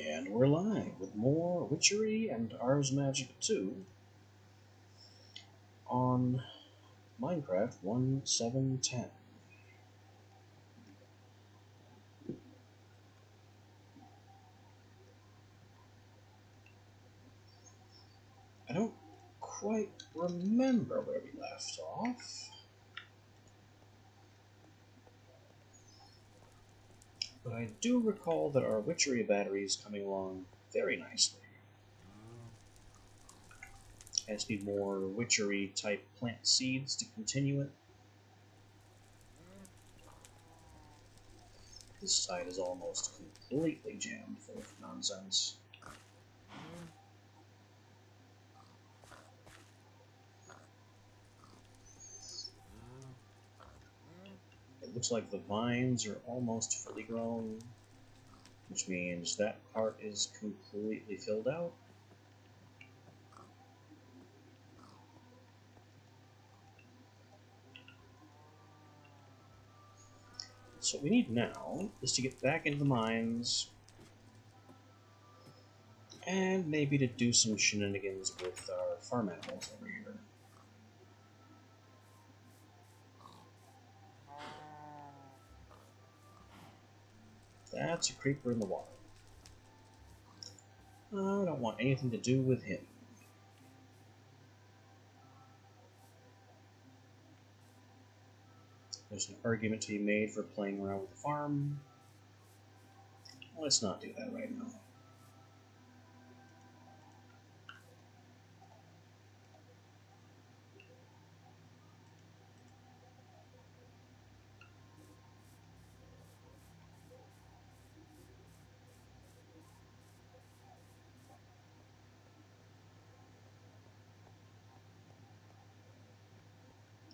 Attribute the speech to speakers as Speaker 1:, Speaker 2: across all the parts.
Speaker 1: And we're live with more Witchery and Ars Magica 2 on Minecraft 1.7.10. I don't quite remember where we left off, but I do recall that our Witchery battery is coming along very nicely. I just need more Witchery type plant seeds to continue it. This side is almost completely jammed full of nonsense. It looks like the vines are almost fully grown, which means that part is completely filled out. So what we need now is to get back into the mines and maybe to do some shenanigans with our farm animals over here. That's a creeper in the water. I don't want anything to do with him. There's an argument to be made for playing around with the farm. Let's not do that right now.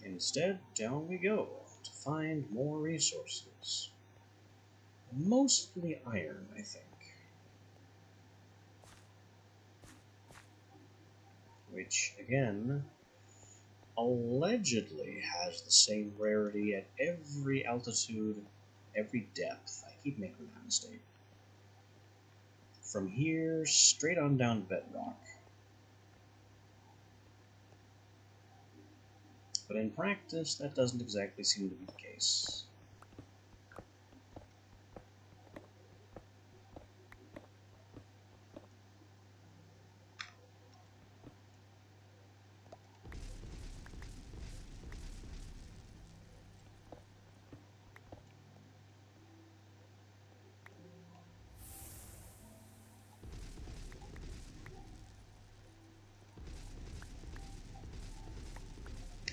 Speaker 1: Instead, down we go to find more resources. Mostly iron, I think. Which, again, allegedly has the same rarity at every altitude, every depth. I keep making that mistake. From here, straight on down to bedrock. But in practice, that doesn't exactly seem to be the case.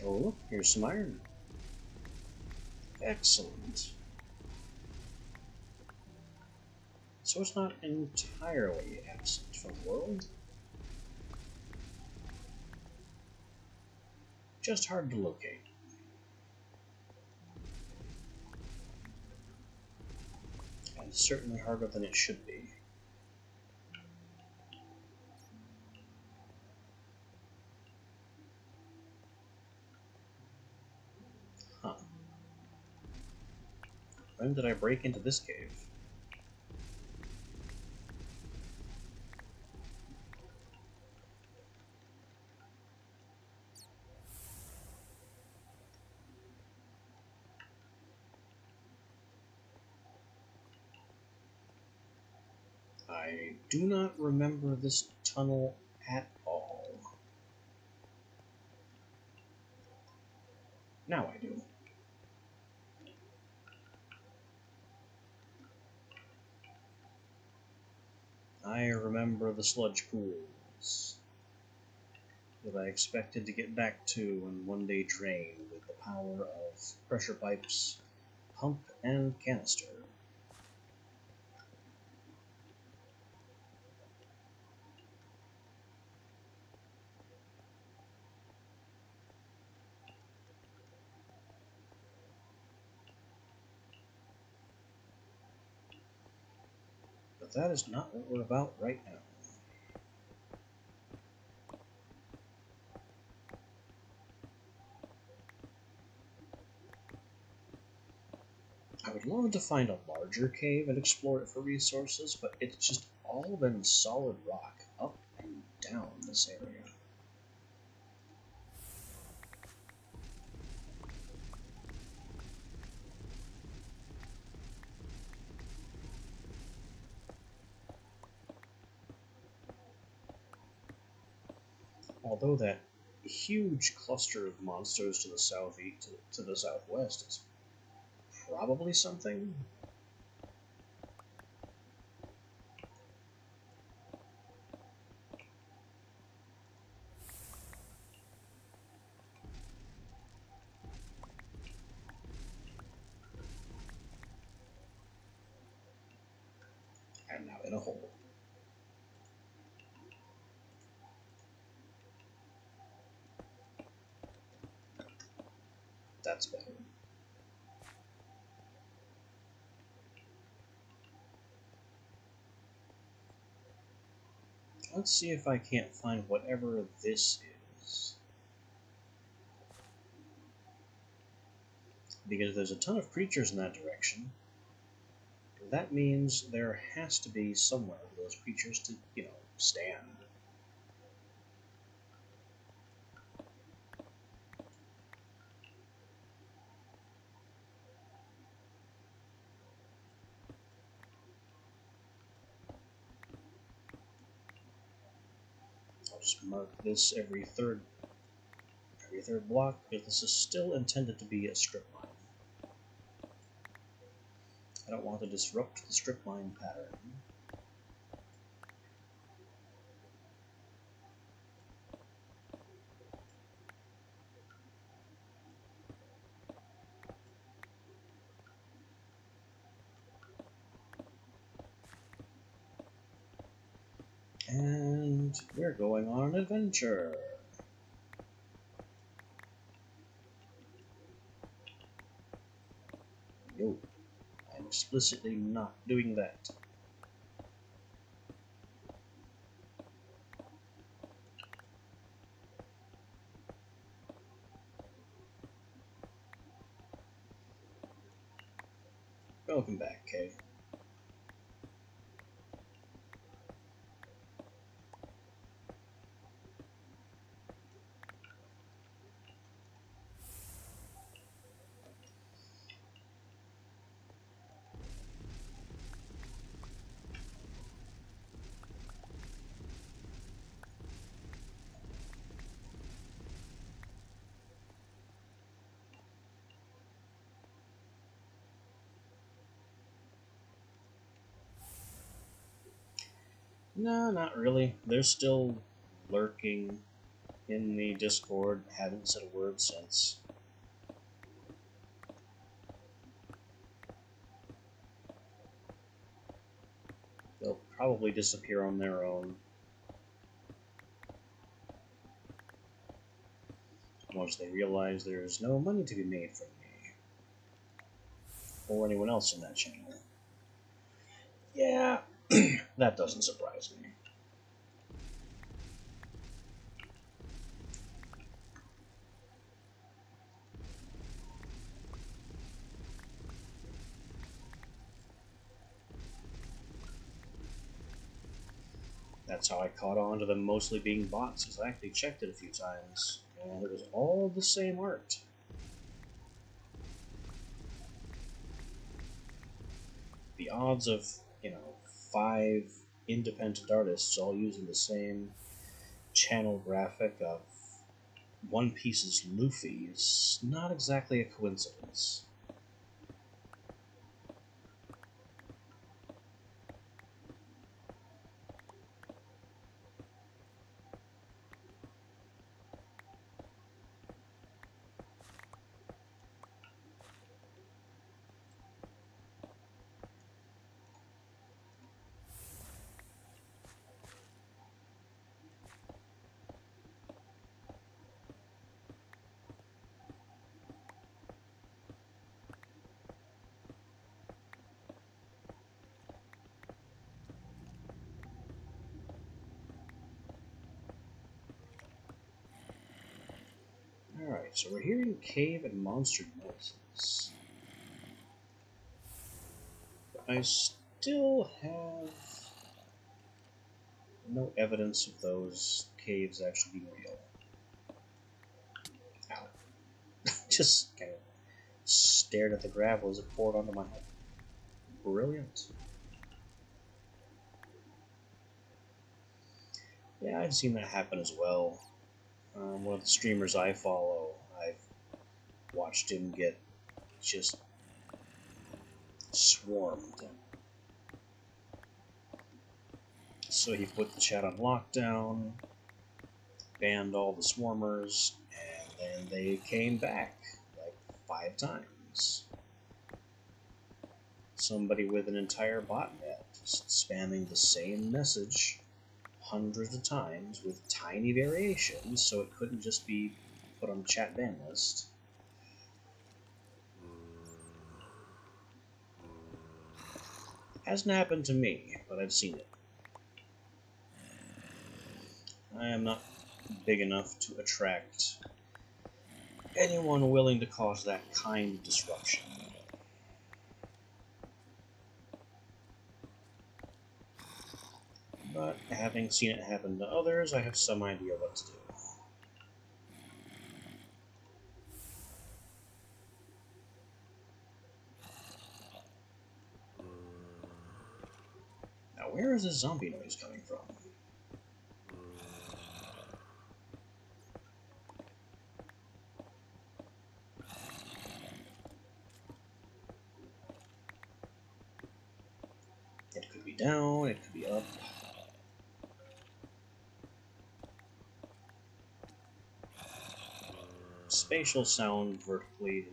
Speaker 1: Oh, look, here's some iron. Excellent. So it's not entirely absent from the world. Just hard to locate. And certainly harder than it should be. Huh. When did I break into this cave? I do not remember this tunnel at all. Now I do. I remember the sludge pools that I expected to get back to and one day drain with the power of pressure pipes, pump, and canister. But that is not what we're about right now. I would wanted to find a larger cave and explore it for resources, but it's just all been solid rock up and down this area. Although that huge cluster of monsters to the southeast, to the southwest, is probably something. I'm now in a hole. That's better. Let's see if I can't find whatever this is. Because there's a ton of creatures in that direction. That means there has to be somewhere for those creatures to, stand. I'll just mark this every third block, because this is still intended to be a strip mine. I don't want to disrupt the strip mine pattern. And we're going on an adventure. Yo, I'm explicitly not doing that. Welcome back, Kay. No, not really. They're still lurking in the Discord. Haven't said a word since. They'll probably disappear on their own once they realize there's no money to be made from me or anyone else in that channel. Yeah, that doesn't surprise me. That's how I caught on to them mostly being bots, because I actually checked it a few times, and it was all the same art. The odds of, 5 independent artists all using the same channel graphic of One Piece's Luffy is not exactly a coincidence. Alright, so we're hearing cave and monster noises. I still have no evidence of those caves actually being real. Ow. Just kind of stared at the gravel as it poured onto my head. Brilliant. Yeah, I've seen that happen as well. One of the streamers I follow, I've watched him get just swarmed. So he put the chat on lockdown, banned all the swarmers, and then they came back like 5 times. Somebody with an entire botnet just spamming the same message hundreds of times with tiny variations, so it couldn't just be put on the chat ban list. Hasn't happened to me, but I've seen it. I am not big enough to attract anyone willing to cause that kind of disruption. But having seen it happen to others, I have some idea what to do. Now, where is this zombie noise coming from? It could be down, it could be up. Spatial sound vertically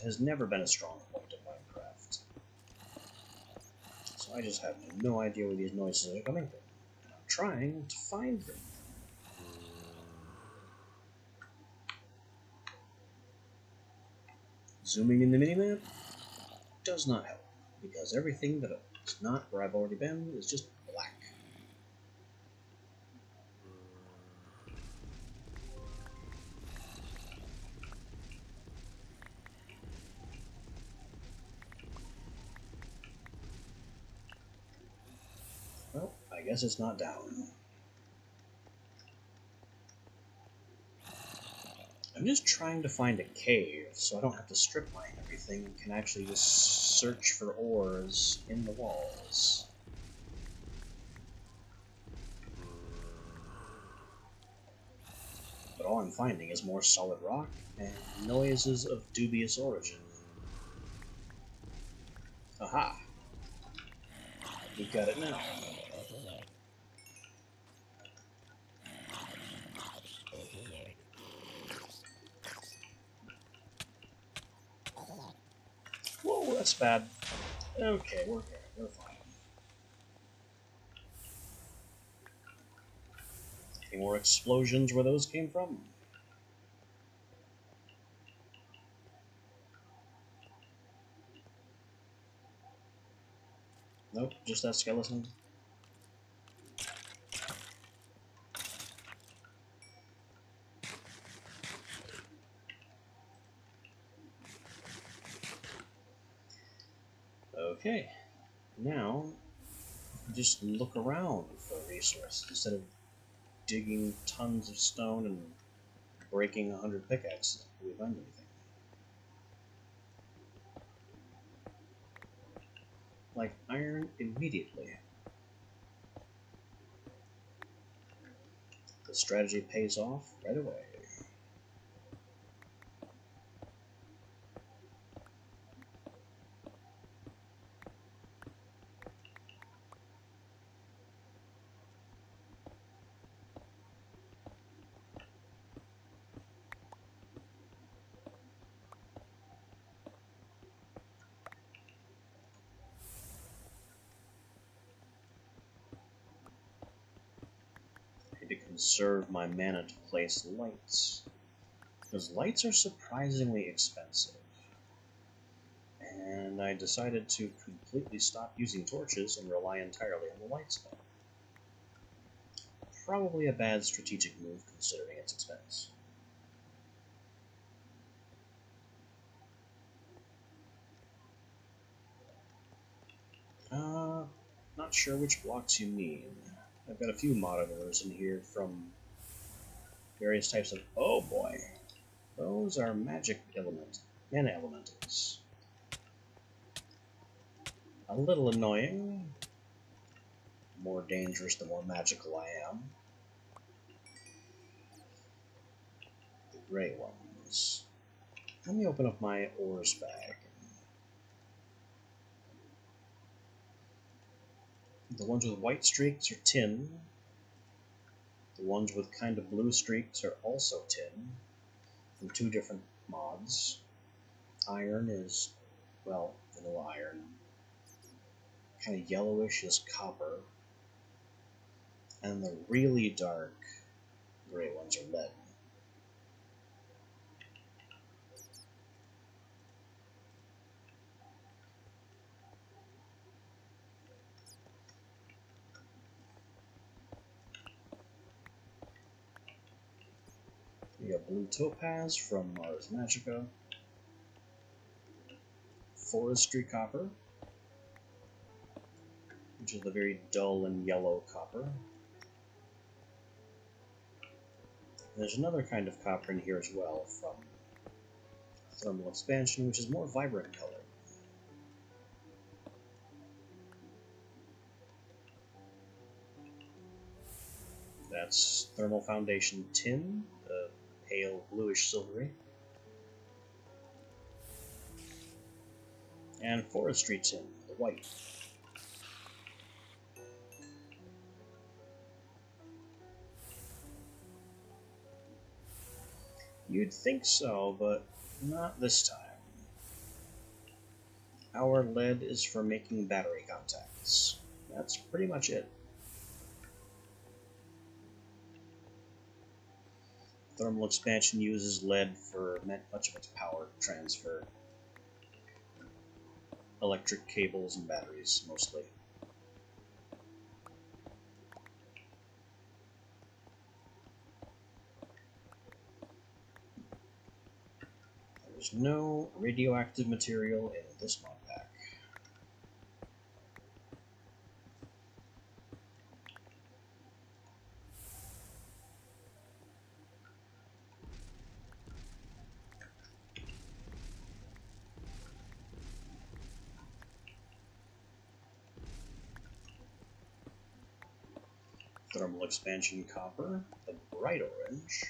Speaker 1: has never been a strong point of Minecraft. So I just have no idea where these noises are coming from. And I'm trying to find them. Zooming in the minimap does not help, because everything that is not where I've already been is just black. Well, I guess it's not down. I'm just trying to find a cave so I don't have to strip mine everything and can actually just search for ores in the walls. But all I'm finding is more solid rock and noises of dubious origin. Aha! We've got it now. Whoa, that's bad. Okay, we're good. We're fine. Any more explosions where those came from? Nope, just that skeleton. Okay, now just look around for resources instead of digging tons of stone and breaking 100 pickaxes before we find anything. Like iron immediately. The strategy pays off right away. I need to conserve my mana to place lights, because lights are surprisingly expensive. And I decided to completely stop using torches and rely entirely on the light spell. Probably a bad strategic move considering its expense. Not sure which blocks you mean. I've got a few monitors in here from various types of... Oh boy! Those are magic mana elementals. A little annoying. More dangerous the more magical I am. The gray ones. Let me open up my ores bag. The ones with white streaks are tin. The ones with kind of blue streaks are also tin, from 2 different mods. Iron is, well, vanilla iron. Kind of yellowish is copper. And the really dark gray ones are lead. We got blue topaz from Mars Magica. Forestry copper, which is the very dull and yellow copper. And there's another kind of copper in here as well from thermal expansion, which is more vibrant color. That's thermal foundation tin, the pale bluish silvery. And forestry tin, the white. You'd think so, but not this time. Our lead is for making battery contacts. That's pretty much it. Thermal expansion uses lead for much of its power transfer. Electric cables and batteries, mostly. There's no radioactive material in this mod pack. Thermal expansion copper, the bright orange.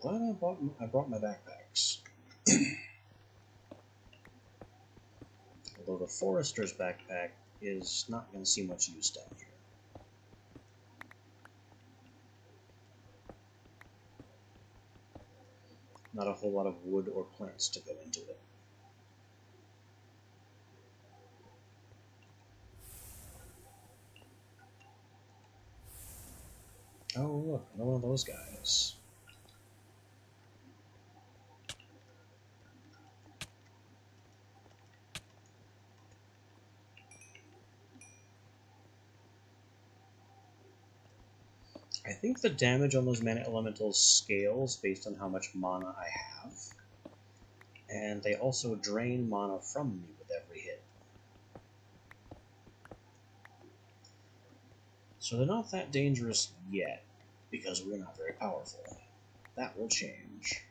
Speaker 1: I'm glad I brought my backpacks. Although the forester's backpack is not going to see much use down here. Not a whole lot of wood or plants to go into it. Oh look, another one of those guys. I think the damage on those mana elementals scales based on how much mana I have. And they also drain mana from me with every hit. So they're not that dangerous yet, because we're not very powerful. That will change.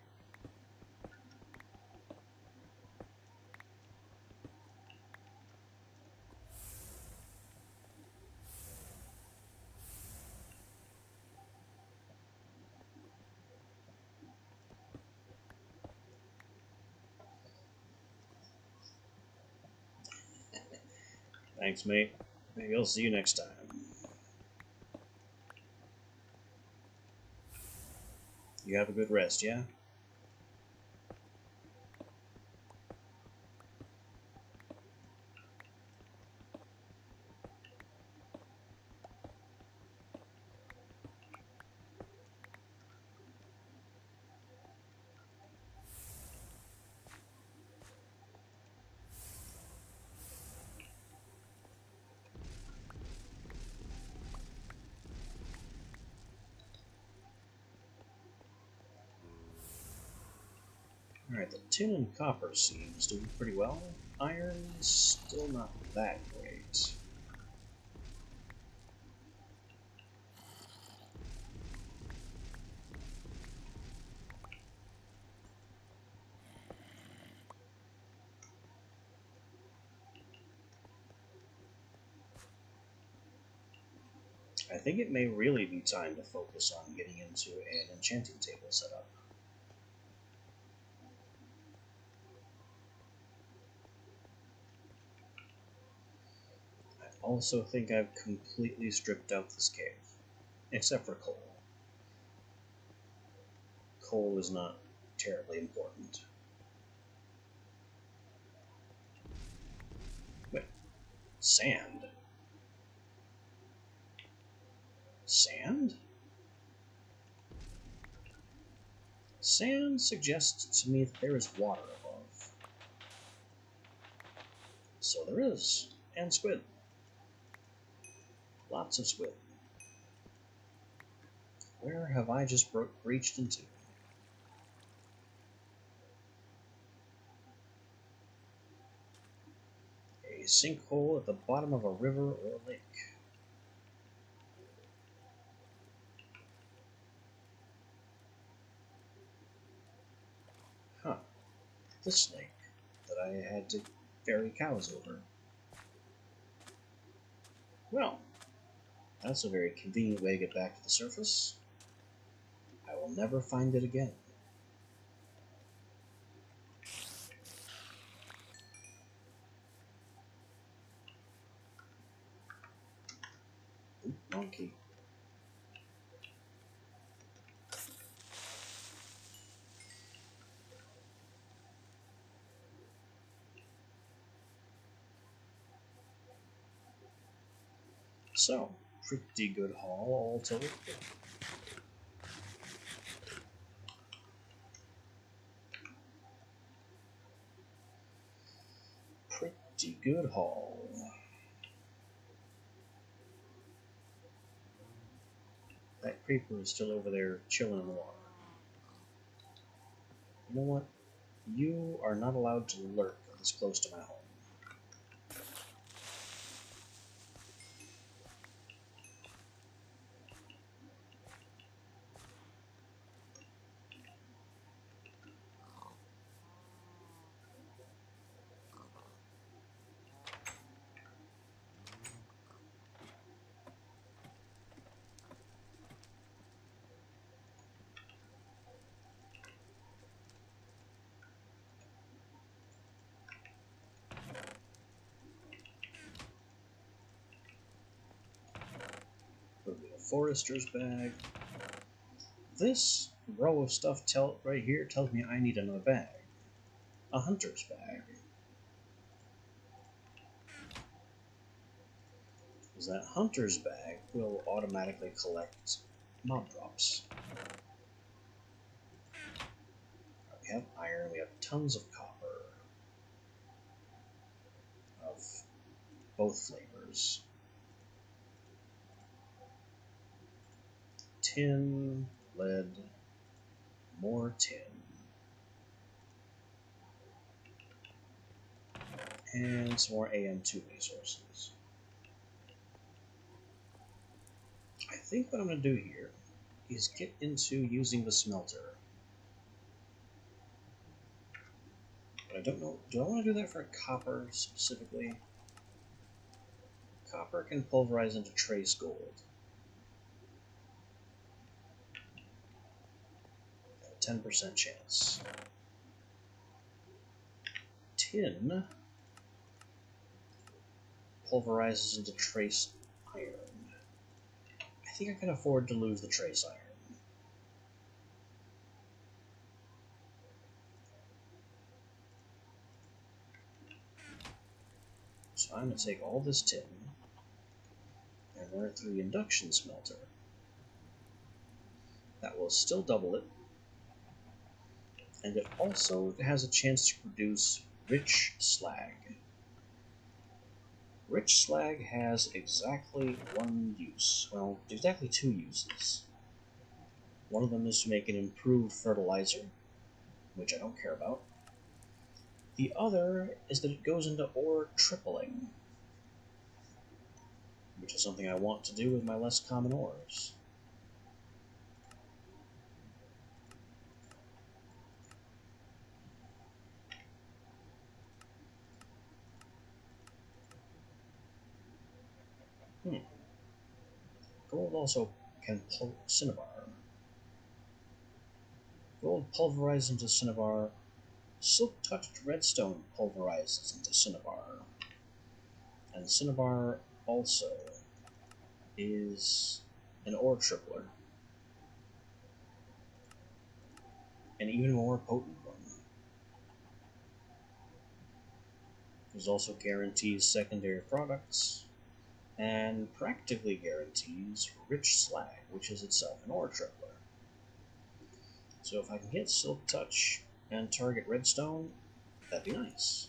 Speaker 1: Thanks, mate. Maybe I'll see you next time. You have a good rest, yeah? Alright, the tin and copper seems doing pretty well. Iron, still not that great. I think it may really be time to focus on getting into an enchanting table setup. I also think I've completely stripped out this cave, except for coal. Coal is not terribly important. Wait, sand? Sand? Sand suggests to me that there is water above. So there is. And squid. Lots of squid. Where have I just breached into? A sinkhole at the bottom of a river or lake. Huh. This lake that I had to ferry cows over. Well, that's a very convenient way to get back to the surface. I will never find it again. Oop, wrong key. So, pretty good haul all told. Pretty good haul. That creeper is still over there chilling in the water. You know what? You are not allowed to lurk this close to my home. A forester's bag. This row of stuff right here tells me I need another bag. A hunter's bag. Because that hunter's bag will automatically collect mob drops. We have iron, we have tons of copper. Of both flavors. Tin, lead, more tin. And some more AM2 resources. I think what I'm going to do here is get into using the smelter. But I don't know, do I want to do that for copper specifically? Copper can pulverize into trace gold. 10% chance. Tin pulverizes into trace iron. I think I can afford to lose the trace iron. So I'm going to take all this tin and run it through the induction smelter. That will still double it. And it also has a chance to produce rich slag. Rich slag has exactly one use. Well, exactly two uses. One of them is to make an improved fertilizer, which I don't care about. The other is that it goes into ore tripling, which is something I want to do with my less common ores. Gold also can cinnabar. Gold pulverizes into cinnabar. Silk-touched redstone pulverizes into cinnabar. And cinnabar also is an ore tripler. An even more potent one. It also guarantees secondary products, and practically guarantees rich slag, which is itself an ore tripler. So if I can get Silk Touch and target redstone, that'd be nice.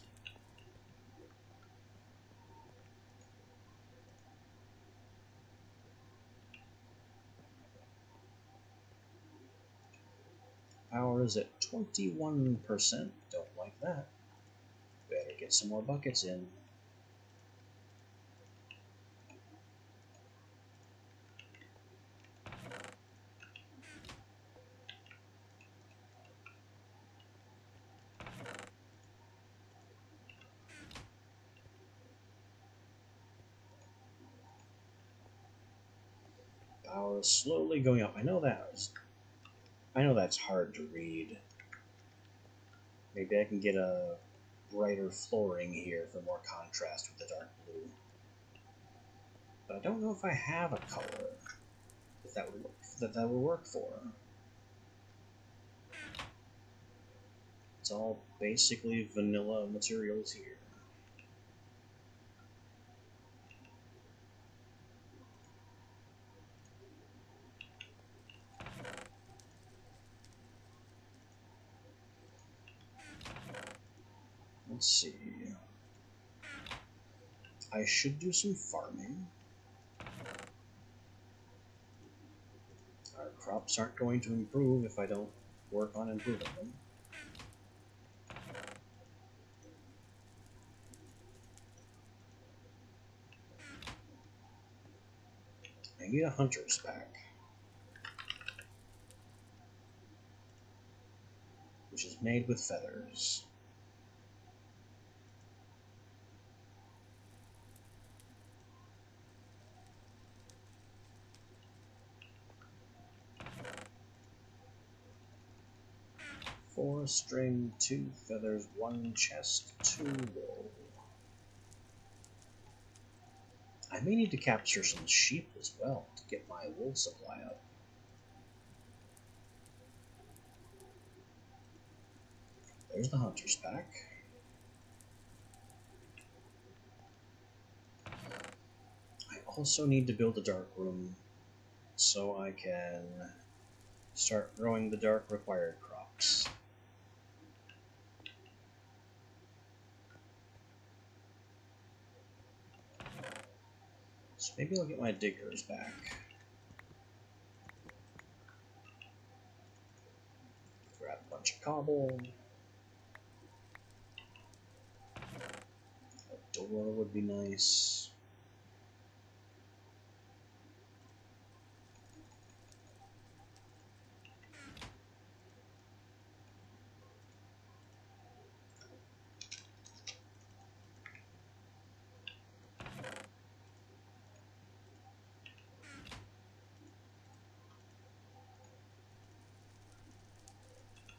Speaker 1: Power is at 21%, don't like that. Better get some more buckets in. Power is slowly going up. I know that's hard to read. Maybe I can get a brighter flooring here for more contrast with the dark blue. But I don't know if I have a color that would work for. It's all basically vanilla materials here. Let's see. I should do some farming. Our crops aren't going to improve if I don't work on improving them. I need a hunter's pack, which is made with feathers. Four string, 2 feathers, 1 chest, 2 wool. I may need to capture some sheep as well to get my wool supply up. There's the hunter's pack. I also need to build a dark room so I can start growing the dark required crops. So maybe I'll get my diggers back. Grab a bunch of cobble. A door would be nice.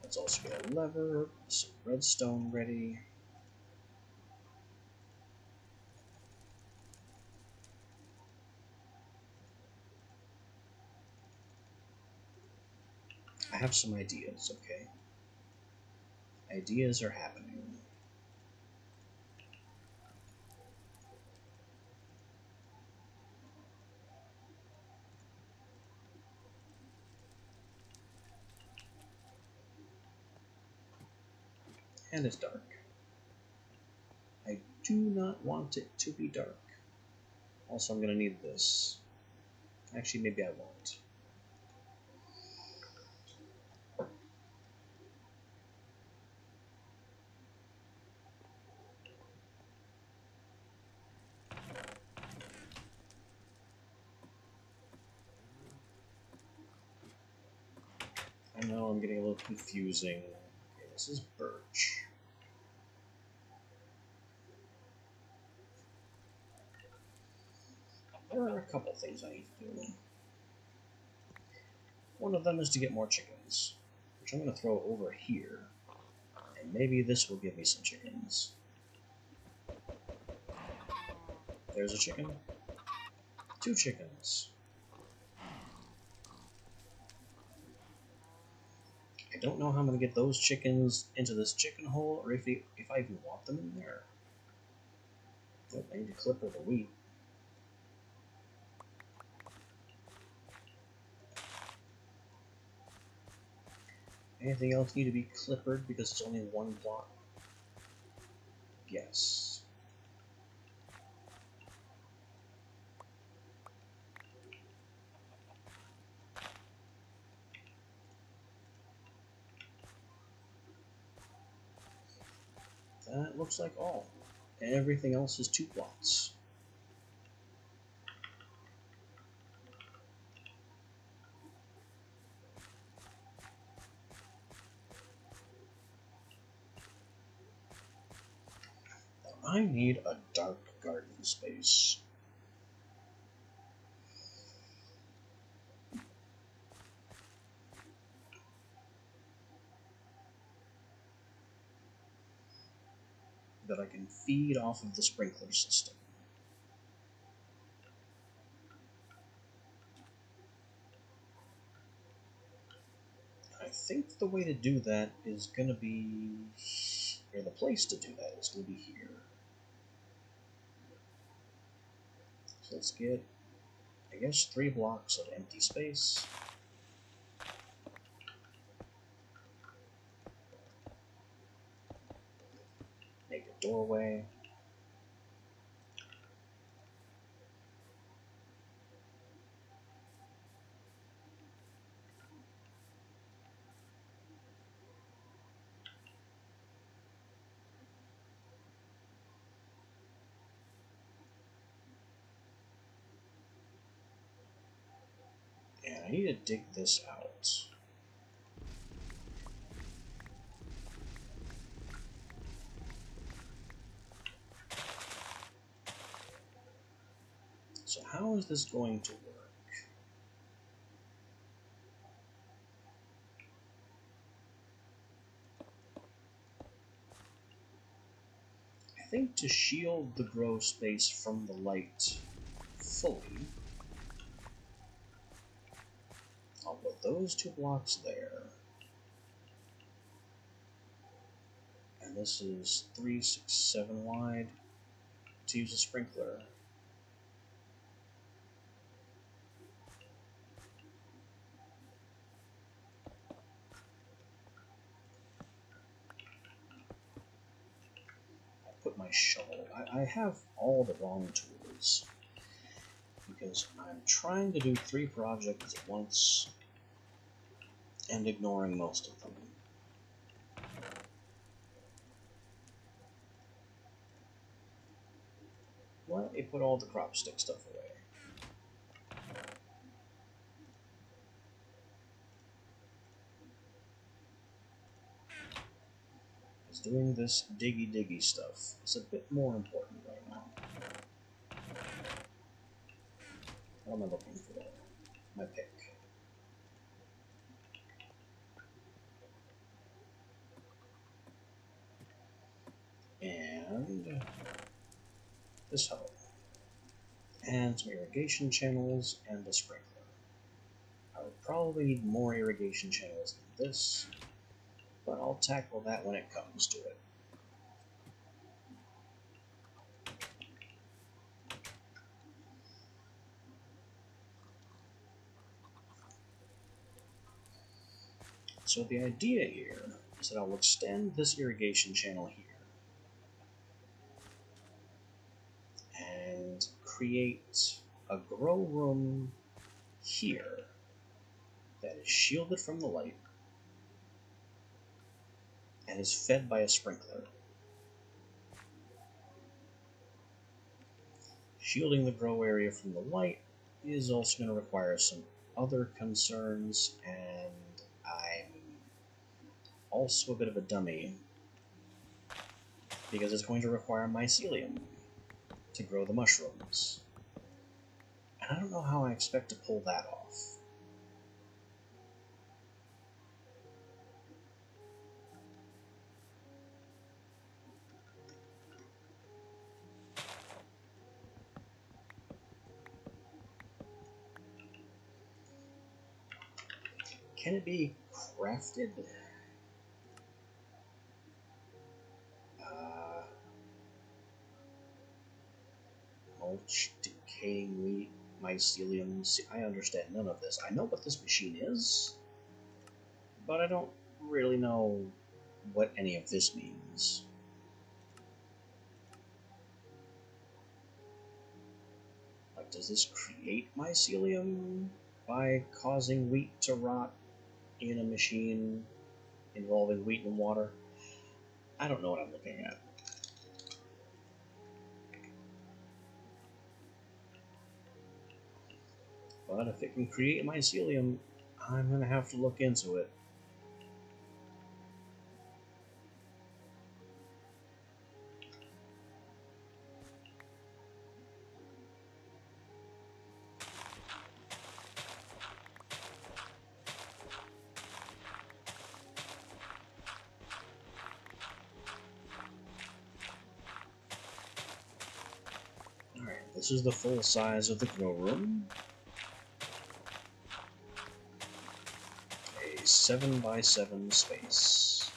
Speaker 1: Let's also get a lever, some redstone ready. I have some ideas, okay? Ideas are happening. And it's dark. I do not want it to be dark. Also, I'm going to need this. Actually, maybe I won't. I know I'm getting a little confusing. Okay, this is birch. There are a couple things I need to do. One of them is to get more chickens, which I'm going to throw over here. And maybe this will give me some chickens. There's a chicken. 2 chickens. I don't know how I'm going to get those chickens into this chicken hole, or if I even want them in there. Oh, I need to clipper the wheat. Anything else need to be clippered because it's only 1 block? Yes. That looks like all. Everything else is 2 blocks. I need a dark garden space. That I can feed off of the sprinkler system. I think the way to do that is going to be, or the place to do that is going to be here. So let's get, I guess, 3 blocks of empty space. Make a doorway. And I need to dig this out. So how is this going to work? I think to shield the grow space from the light fully, I'll put those 2 blocks there. And this is 3, 6, 7 wide to use a sprinkler. Put my shovel. I have all the wrong tools because I'm trying to do 3 projects at once and ignoring most of them. Let me put all the crop stick stuff away. Because doing this diggy stuff is a bit more important right now. What am I looking for? My pick. And this hoe. And some irrigation channels and a sprinkler. I would probably need more irrigation channels than this, but I'll tackle that when it comes to it. So the idea here is that I'll extend this irrigation channel here and create a grow room here that is shielded from the light and is fed by a sprinkler. Shielding the grow area from the light is also going to require some other concerns, and I'm also a bit of a dummy, because it's going to require mycelium to grow the mushrooms. And I don't know how I expect to pull that off. Can it be crafted? Mulch, decaying wheat, mycelium. See, I understand none of this. I know what this machine is, but I don't really know what any of this means. Like, does this create mycelium by causing wheat to rot in a machine involving wheat and water? I don't know what I'm looking at. But if it can create mycelium, I'm going to have to look into it. Alright, this is the full size of the grow room. A 7x7 space.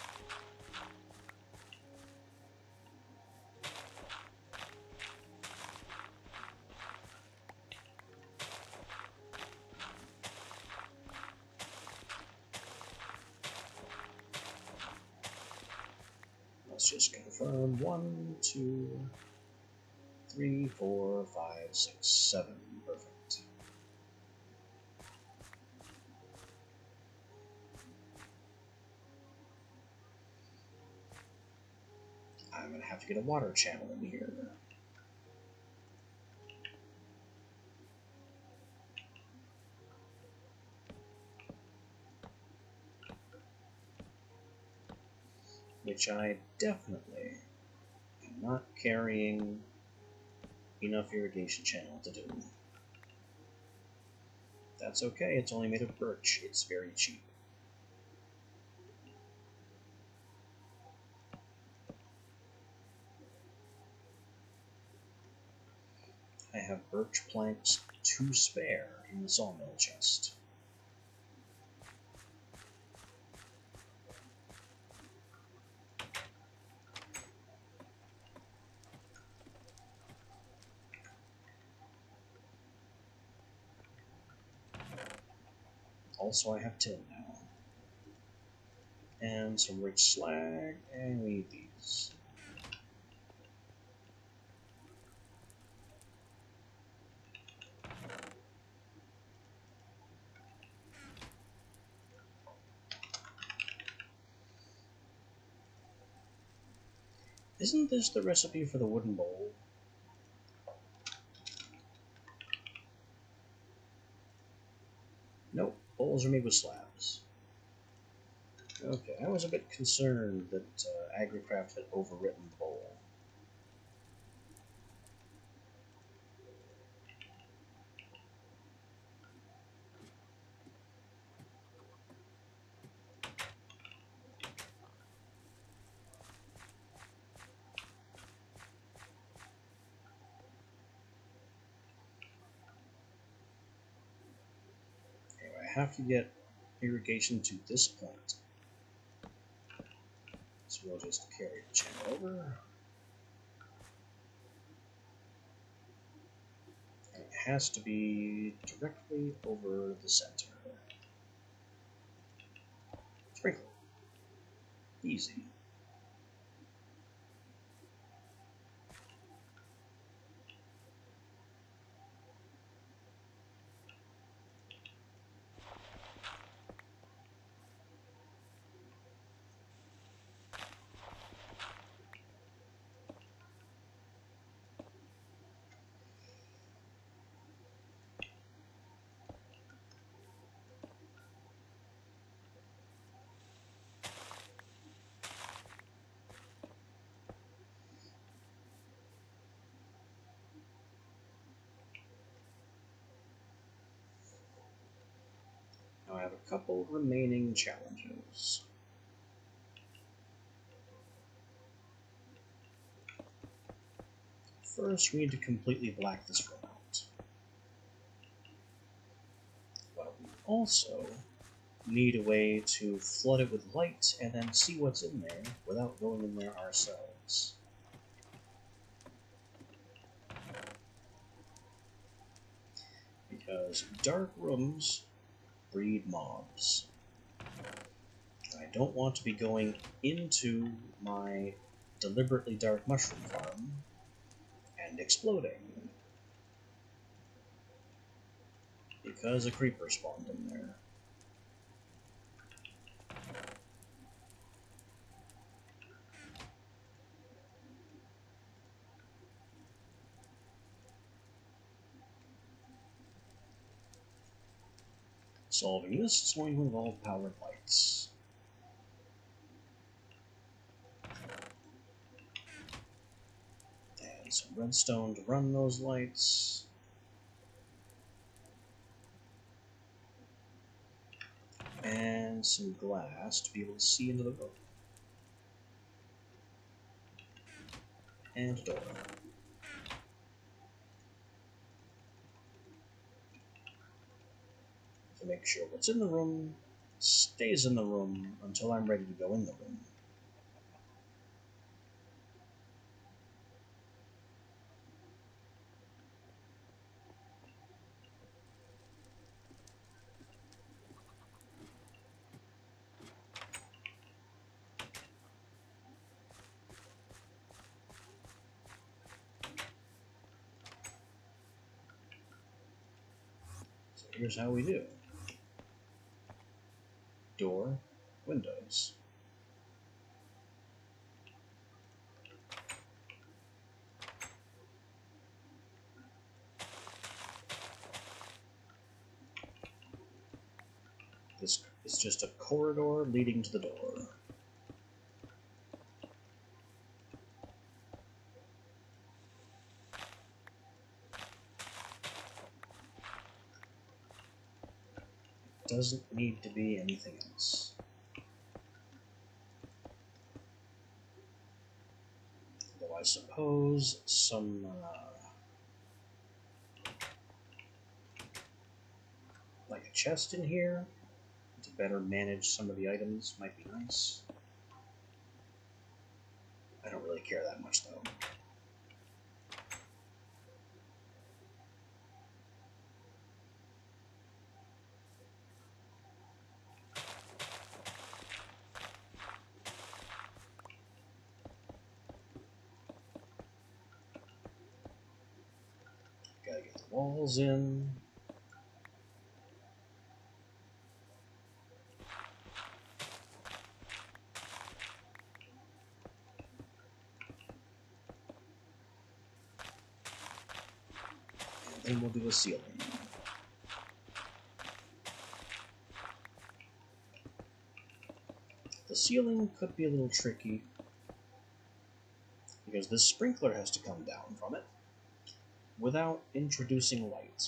Speaker 1: Let's just confirm 1, 2, 3, 4, 5, 6, 7. Perfect. I'm going to have to get a water channel in here. Which I definitely am not carrying enough irrigation channel to do. That's okay, it's only made of birch. It's very cheap. I have birch planks to spare in the sawmill chest. Also, I have tin now. And some rich slag, and we need these. Isn't this the recipe for the wooden bowl? Nope, bowls are made with slabs. Okay, I was a bit concerned that AgriCraft had overwritten the bowl. Anyway, I have to get irrigation to this point. So we'll just carry the channel over. And it has to be directly over the center. Sprinkle. Easy. have a couple remaining challenges. First, we need to completely black this room out. But we also need a way to flood it with light and then see what's in there without going in there ourselves. Because dark rooms breed mobs. I don't want to be going into my deliberately dark mushroom farm and exploding. Because a creeper spawned in there. Solving this is going to involve powered lights. And some redstone to run those lights. And some glass to be able to see into the room. And a door. To make sure what's in the room stays in the room until I'm ready to go in the room. So here's how we do. Door, windows. This is just a corridor leading to the door. Doesn't need to be anything else. Though I suppose some like a chest in here to better manage some of the items might be nice. I don't really care that much though. Gotta get the walls in. And then we'll do a ceiling. The ceiling could be a little tricky because this sprinkler has to come down from it without introducing light.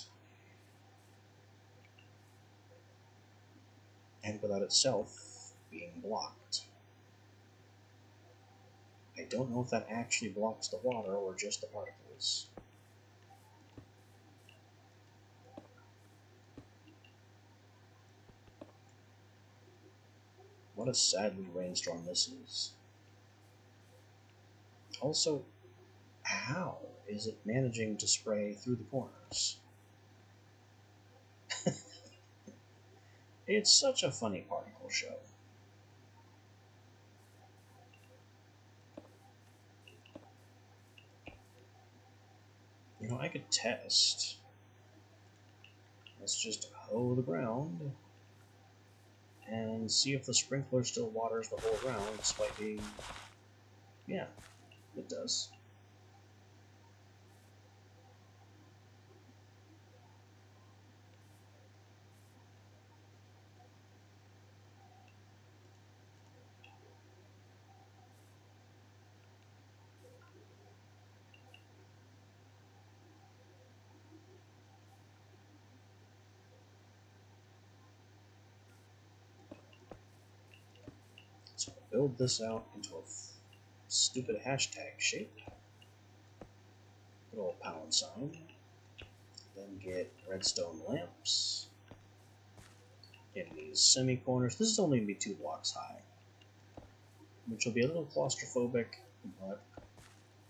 Speaker 1: And without itself being blocked. I don't know if that actually blocks the water or just the particles. What a sadly rainstorm this is. Also, how is it managing to spray through the corners? It's such a funny particle show. You know, I could test. Let's just hoe the ground and see if the sprinkler still waters the whole ground despite being... Yeah, it does. build this out into a stupid hashtag shape. Good old pound sign. Then get redstone lamps in these semi-corners. This is only going to be 2 blocks high, which will be a little claustrophobic, but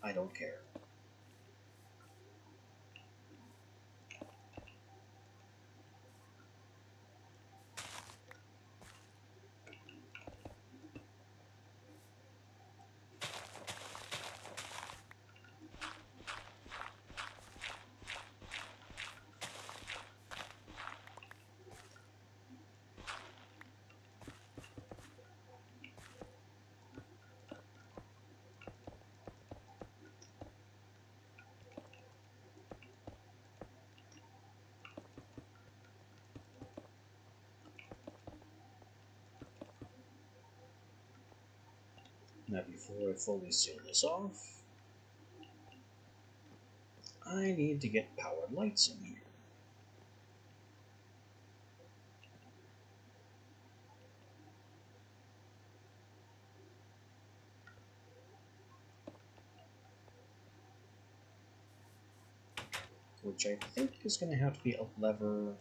Speaker 1: I don't care. Now before I fully seal this off, I need to get powered lights in here. Which I think is going to have to be a lever.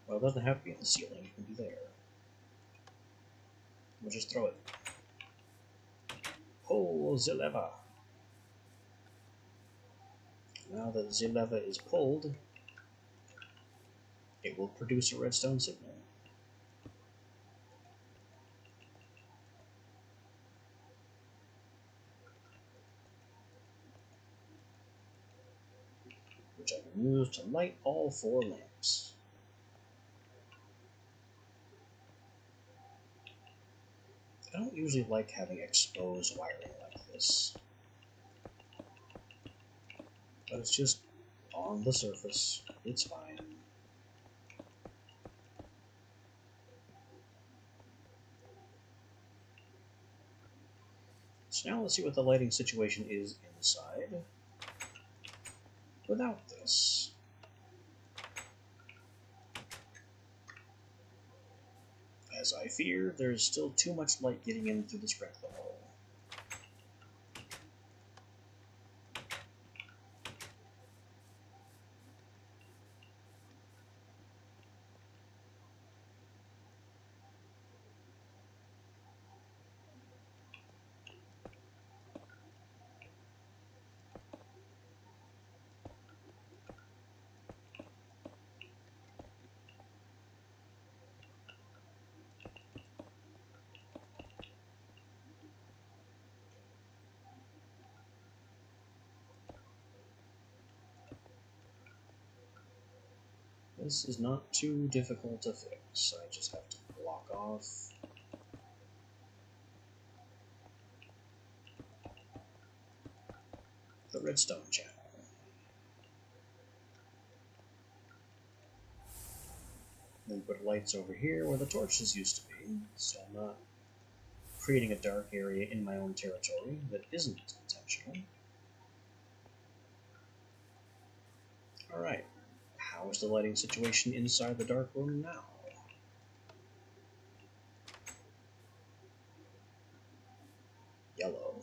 Speaker 1: Well, it doesn't have to be in the ceiling, it can be there. We'll just throw it. Pull the lever. Now that the lever is pulled, it will produce a redstone signal. Which I can use to light all 4 lamps. I don't usually like having exposed wiring like this, but it's just on the surface. It's fine. So now let's see what the lighting situation is inside without this. As I fear, there's still too much light getting in through the sprinkler hole. This is not too difficult to fix. I just have to block off the redstone channel. Then put lights over here where the torches used to be, so I'm not creating a dark area in my own territory that isn't intentional. Alright, how is the lighting situation inside the dark room now? Yellow.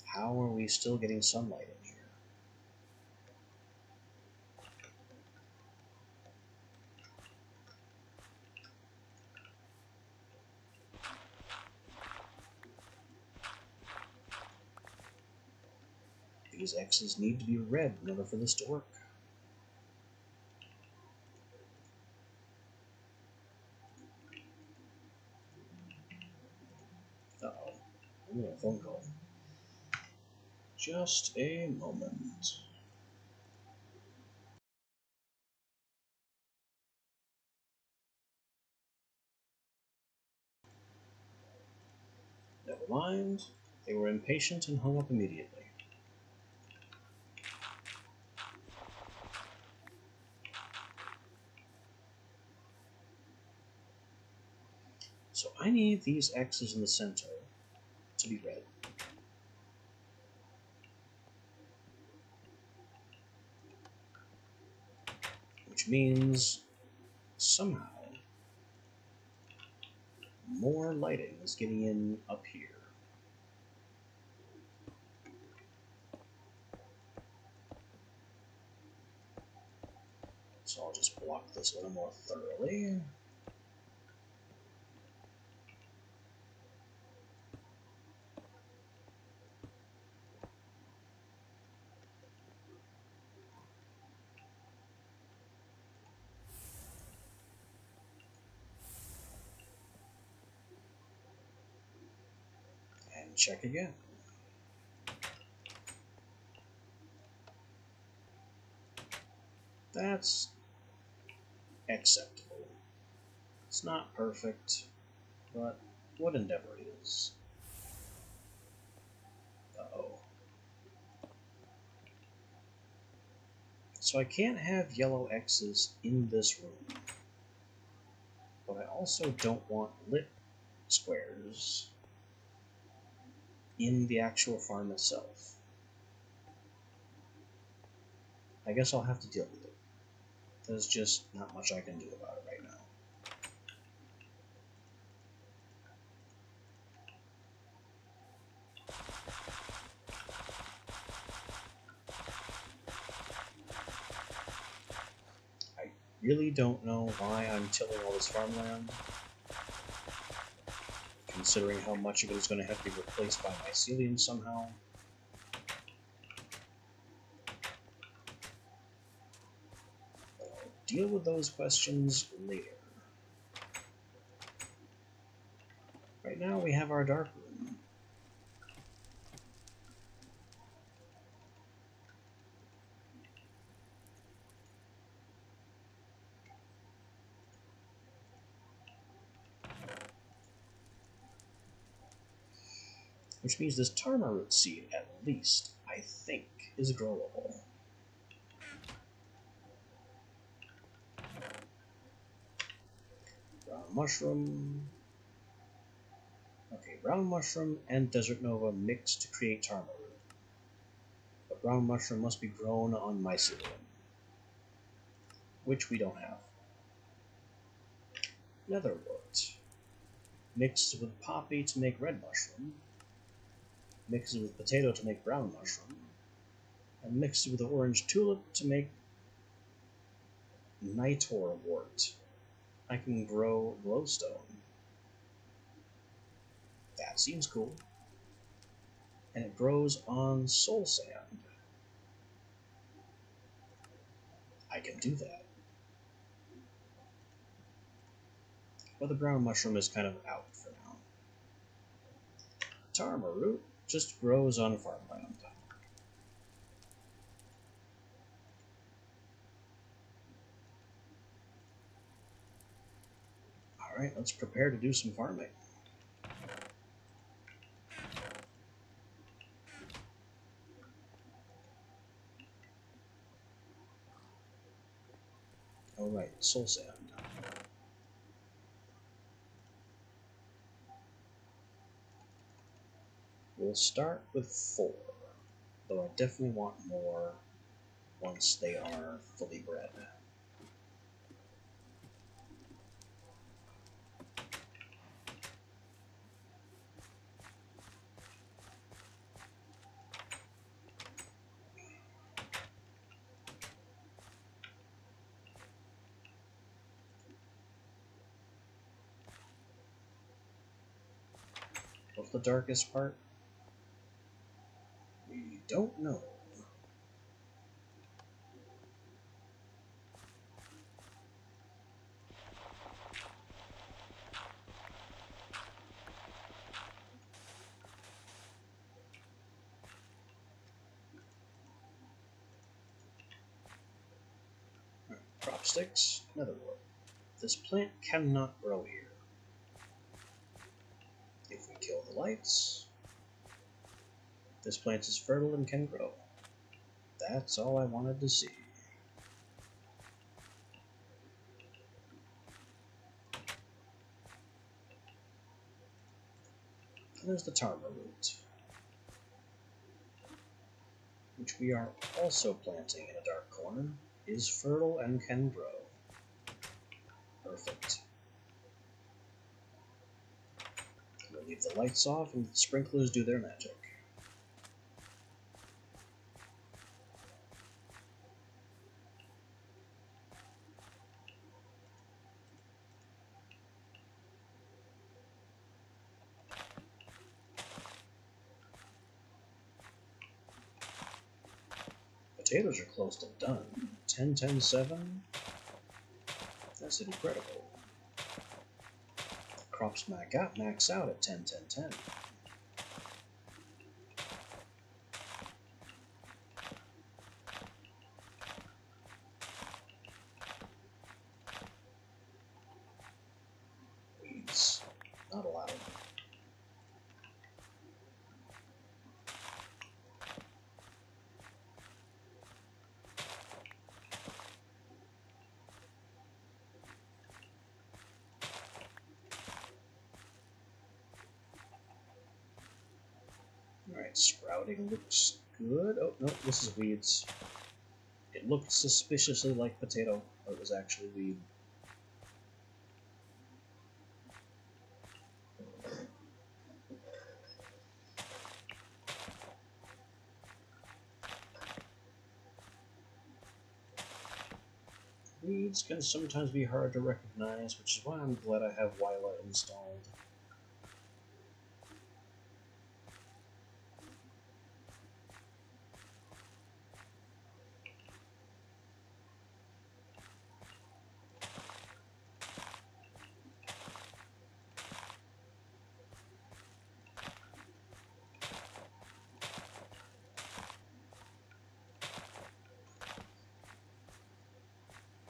Speaker 1: How are we still getting sunlight in here? These X's need to be red in order for this to work. Uh-oh. I'm getting a phone call. Just a moment. Never mind. They were impatient and hung up immediately. So I need these X's in the center to be red. Which means somehow more lighting is getting in up here. So I'll just block this a little more thoroughly. And check again. That's acceptable. It's not perfect, but what endeavor is? Uh-oh. So I can't have yellow X's in this room, but I also don't want lit squares in the actual farm itself. I guess I'll have to deal with it. There's just not much I can do about it right now. I really don't know why I'm tilling all this farmland, considering how much of it is going to have to be replaced by mycelium somehow. But I'll deal with those questions later. Right now we have our dark room. Which means this tarma root seed, at least, I think, is growable. Brown mushroom. Okay, brown mushroom and desert nova mix to create tarma root. But brown mushroom must be grown on mycelium, which we don't have. Netherwort. Mixed with poppy to make red mushroom. Mixed with potato to make brown mushroom. And mixed with the orange tulip to make nitor wort. I can grow glowstone. That seems cool. And it grows on soul sand. I can do that. But the brown mushroom is kind of out for now. Tarma root just grows on farmland. Alright, let's prepare to do some farming. Alright, soul sand. We'll start with 4, though I definitely want more once they are fully bred. What's the darkest part? We don't know. Crop sticks, netherwort. This plant cannot grow here. If we kill the lights, this plant is fertile and can grow. That's all I wanted to see. And there's the tarma root, which we are also planting in a dark corner, is fertile and can grow. Perfect. We'll leave the lights off and the sprinklers do their magic. Potatoes are close to done. 10, 10, 7. That's incredible. Crops max out at 10, 10, 10. Weeds. Not allowed. Alright, sprouting looks good. Oh, no, this is weeds. It looked suspiciously like potato, but it was actually weed. Weeds can sometimes be hard to recognize, which is why I'm glad I have Wyla installed.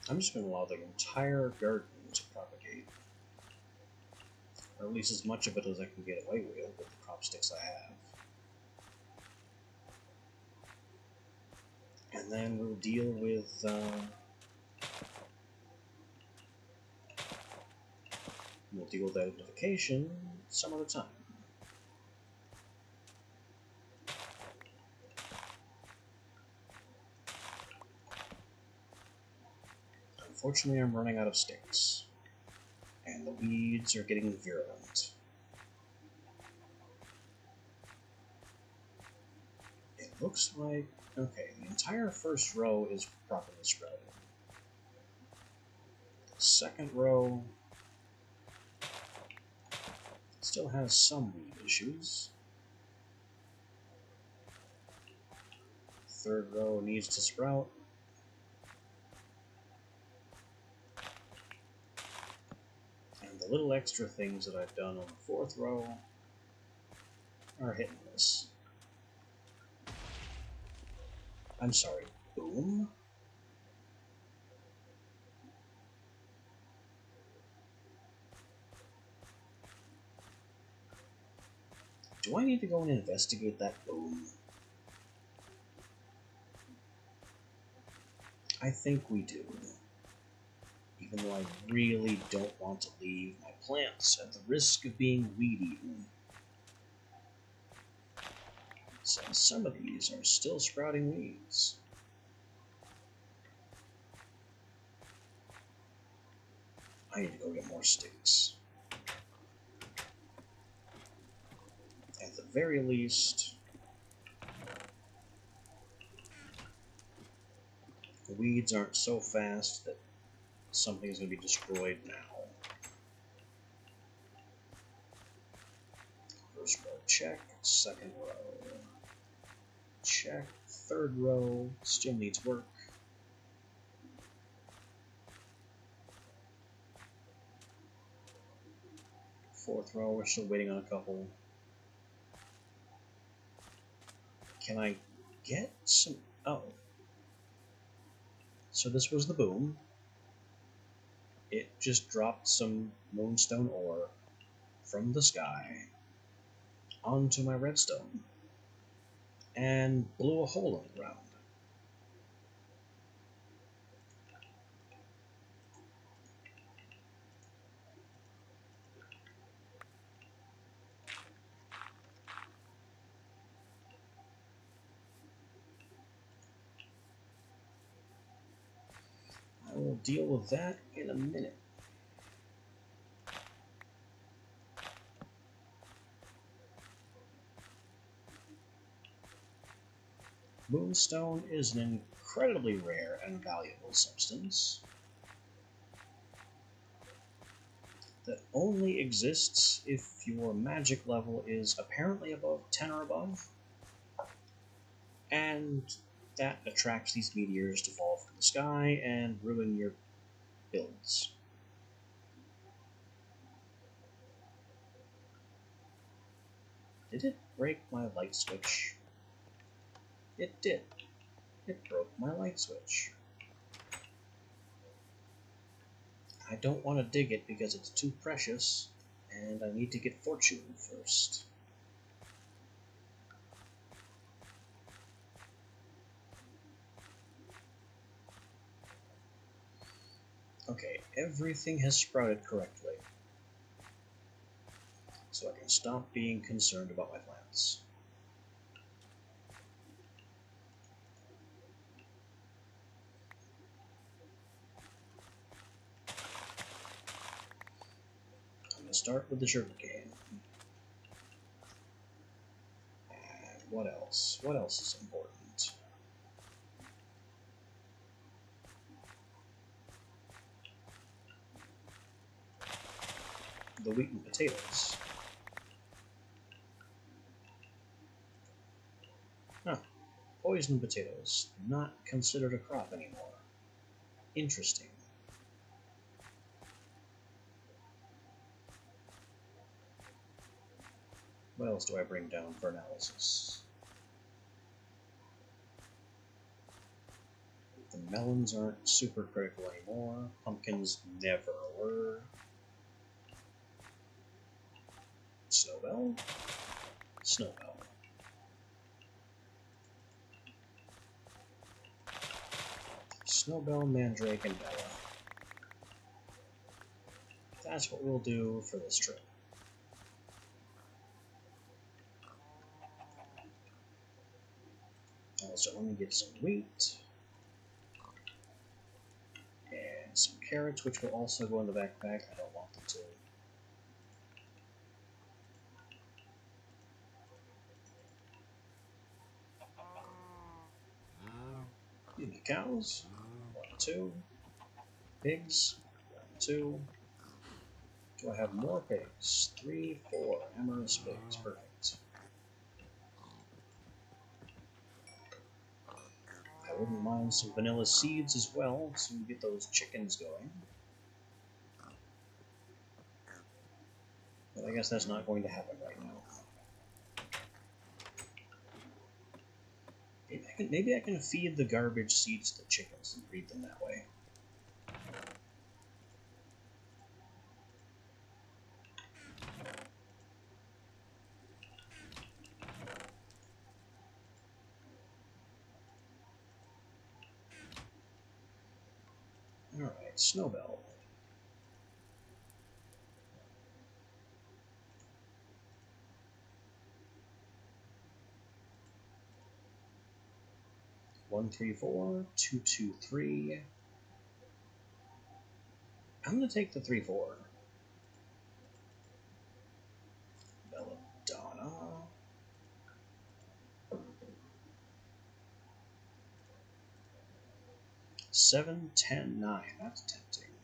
Speaker 1: I'm just going to allow the entire garden to propagate. Or at least as much of it as I can get away with the crop sticks I have. And then we'll deal with identification some other time. Unfortunately, I'm running out of sticks, and the weeds are getting virulent. It looks like, okay, the entire first row is properly sprouted. The second row still has some weed issues. Third row needs to sprout. And the little extra things that I've done on the fourth row are hit and miss. I'm sorry, boom? Do I need to go and investigate that boom? I think we do. Even though I really don't want to leave my plants at the risk of being weed-eaten. Since some of these are still sprouting weeds. I need to go get more sticks. At the very least, the weeds aren't so fast that something's going to be destroyed now. First row, check. Second row, check. Third row, still needs work. Fourth row, we're still waiting on a couple. Can I get some... oh. So this was the boom. It just dropped some moonstone ore from the sky onto my redstone and blew a hole in the ground. I will deal with that in a minute. Moonstone is an incredibly rare and valuable substance that only exists if your magic level is apparently above 10 or above, and that attracts these meteors to fall from the sky and ruin your builds. Did it break my light switch? It did. It broke my light switch. I don't want to dig it because it's too precious, and I need to get fortune first. Okay, everything has sprouted correctly, so I can stop being concerned about my plants. I'm going to start with the sugarcane. And what else? What else is important? The wheat and potatoes. Huh. Poison potatoes. Not considered a crop anymore. Interesting. What else do I bring down for analysis? The melons aren't super critical anymore. Pumpkins never were. Snowbell? Snowbell. Snowbell, Mandrake, and Bella. That's what we'll do for this trip. Also, let me get some wheat. And some carrots, which will also go in the backpack. I don't want them to. Give me cows. 1, 2. Pigs. 1, 2. Do I have more pigs? 3, 4. Amorous pigs. Perfect. I wouldn't mind some vanilla seeds as well, so we get those chickens going. But I guess that's not going to happen right now. Maybe I can feed the garbage seeds to chickens and breed them that way. Alright, Snowbell. One, 3, 4, 2, 2, 3. I'm gonna take the 3, 4. Belladonna. 7, 10, 9. That's tempting.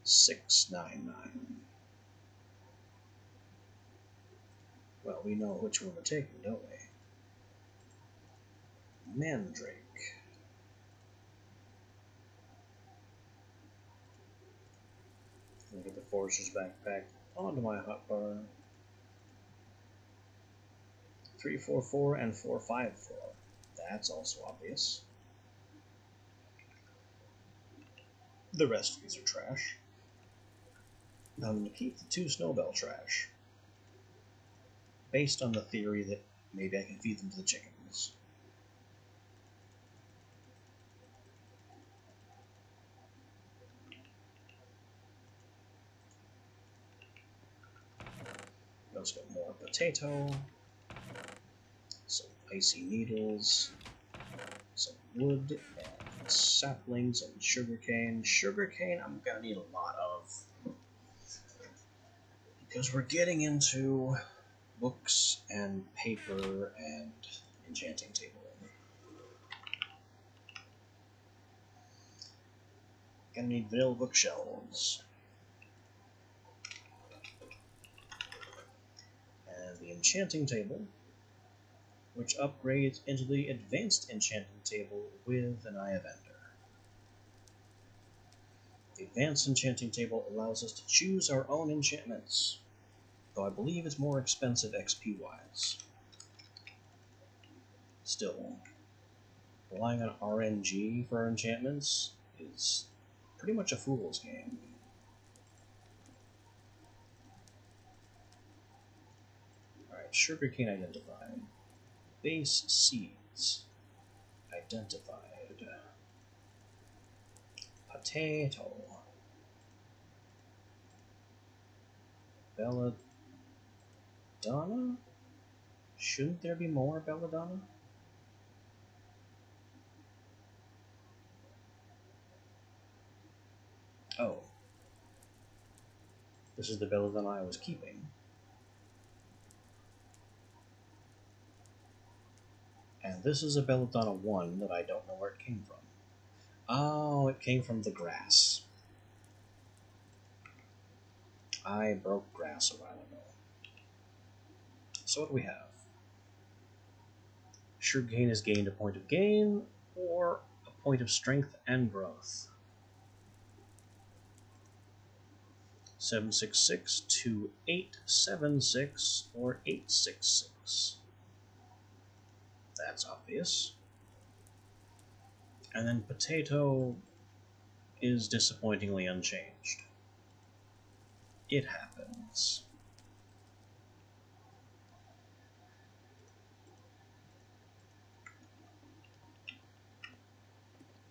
Speaker 1: 6, 9, 9. Well, we know which one we're taking, don't we? Mandrake. Look at the Forester's backpack onto my hotbar. 3, 4, 4, and 4, 5, 4. That's also obvious. The rest of these are trash. Now I'm going to keep the 2 Snowbell trash, based on the theory that maybe I can feed them to the chickens. Let's get more potato, some icy needles, some wood, and saplings and sugarcane. Sugarcane I'm gonna need a lot of, because we're getting into books and paper and enchanting table. Gonna need vanilla bookshelves. And the enchanting table, which upgrades into the advanced enchanting table with an Eye of Ender. The advanced enchanting table allows us to choose our own enchantments, though I believe it's more expensive XP-wise. Still, relying on RNG for our enchantments is pretty much a fool's game. Alright, sugarcane identified. Base seeds identified. Potato. Belladonna? Shouldn't there be more belladonna? Oh. This is the belladonna I was keeping. And this is a belladonna 1 that I don't know where it came from. Oh, it came from the grass. I broke grass a while ago. So what do we have? Sugarcane has gained a point of gain, or a point of strength and growth. 766 to 876 or 866. That's obvious. And then potato is disappointingly unchanged. It happens.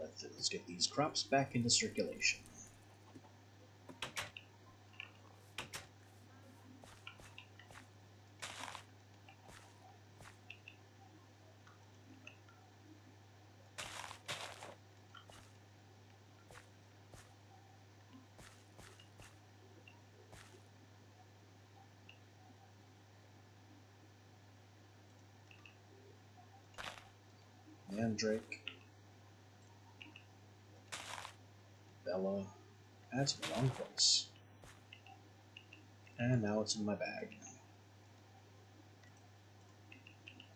Speaker 1: Let's get these crops back into circulation. Mandrake. Bella. That's in the wrong place. And now it's in my bag.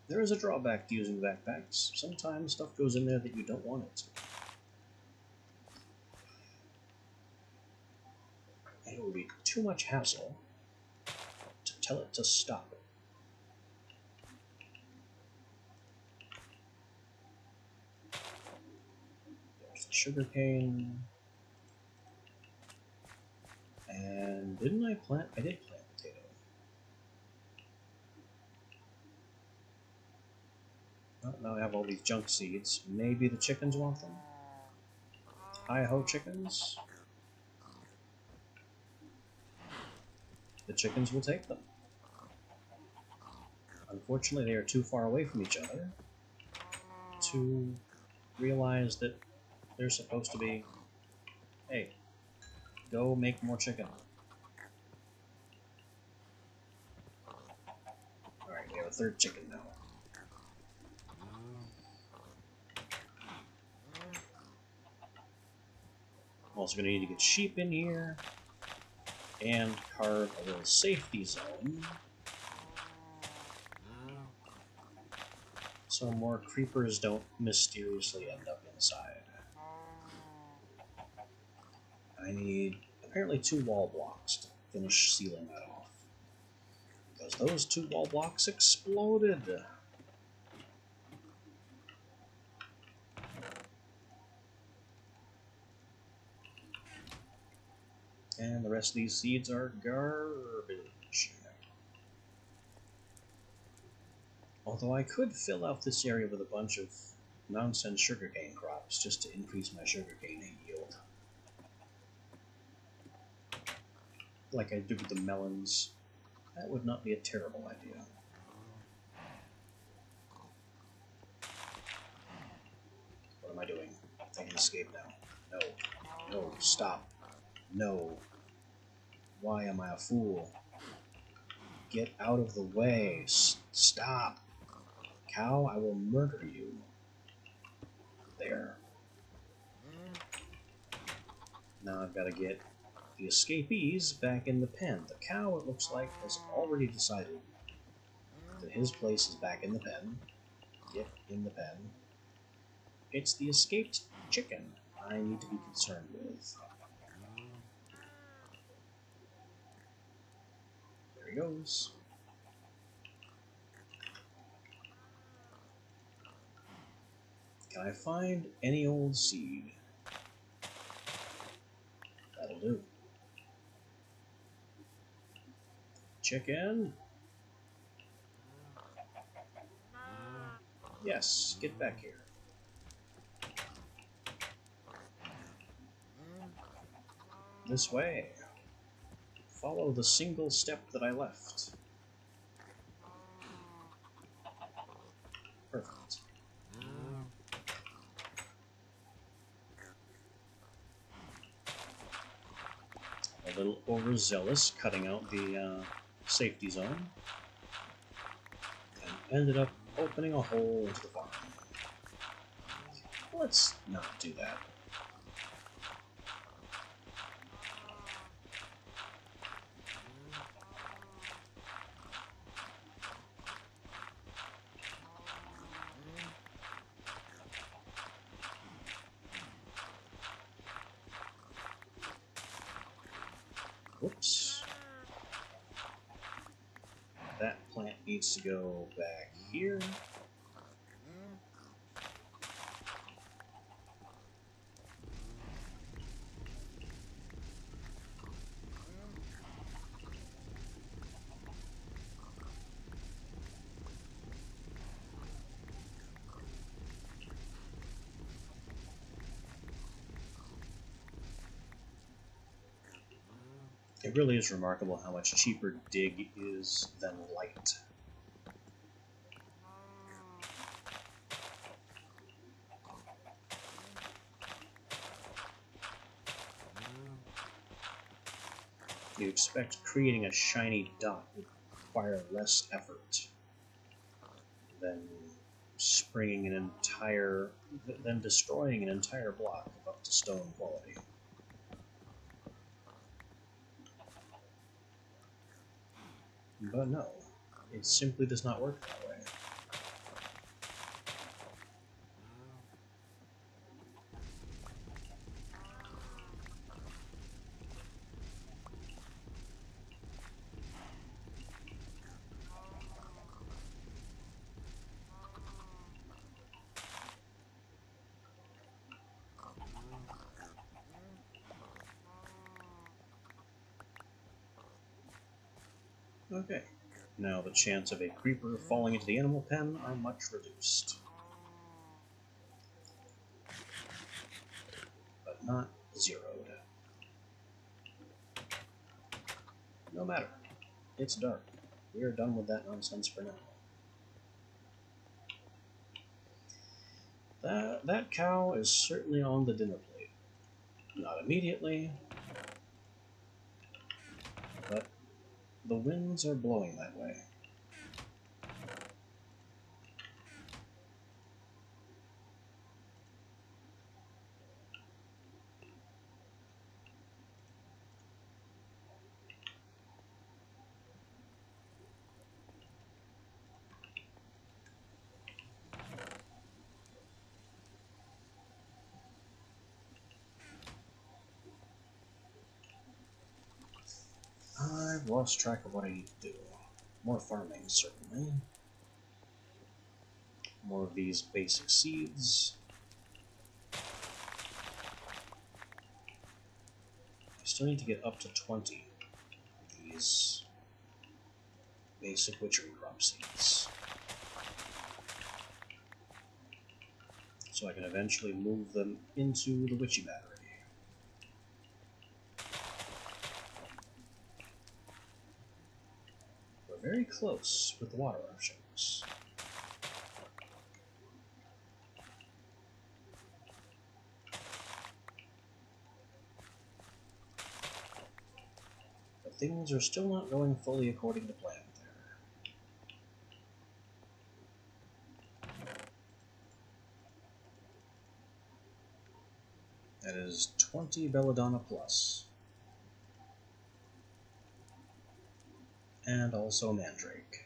Speaker 1: There is a drawback to using backpacks. Sometimes stuff goes in there that you don't want it to. And it would be too much hassle to tell it to stop. There's the sugarcane. And didn't I plant? I did plant potato. Well, now I have all these junk seeds. Maybe the chickens want them? Hi-ho, chickens. The chickens will take them. Unfortunately, they are too far away from each other to realize that they're supposed to be, hey, go make more chicken. Alright, we have a third chicken now. I'm also going to need to get sheep in here and carve a little safety zone so more creepers don't mysteriously end up inside. I need apparently 2 wall blocks to finish sealing that off, because those 2 wall blocks exploded. And the rest of these seeds are garbage. Although I could fill out this area with a bunch of nonsense sugarcane crops just to increase my sugarcane yield. Like I did with the melons. That would not be a terrible idea. What am I doing? I can escape now. No. No. Stop. No. Why am I a fool? Get out of the way. Stop. Cow, I will murder you. There. Now I've got to get the escapees back in the pen. The cow, it looks like, has already decided that his place is back in the pen. Yep, in the pen. It's the escaped chicken I need to be concerned with. There he goes. Can I find any old seed? That'll do. Chicken? Yes, get back here. This way. Follow the single step that I left. Perfect. A little overzealous cutting out the safety zone, and ended up opening a hole into the farm. Let's not do that. Whoops. That plant needs to go back here. It really is remarkable how much cheaper dig is than light. You expect creating a shiny dot would require less effort than destroying an entire block of up to stone quality. But no, it simply does not work that way. Okay, now the chance of a creeper falling into the animal pen are much reduced. But not zeroed. No matter. It's dark. We are done with that nonsense for now. That cow is certainly on the dinner plate. Not immediately, but the winds are blowing that way. I've lost track of what I need to do. More farming, certainly. More of these basic seeds. I still need to get up to 20 of these basic witchery crop seeds, so I can eventually move them into the witchy battery. We're very close with the water options. But things are still not going fully according to plan there. That is 20 Belladonna plus. And also Mandrake.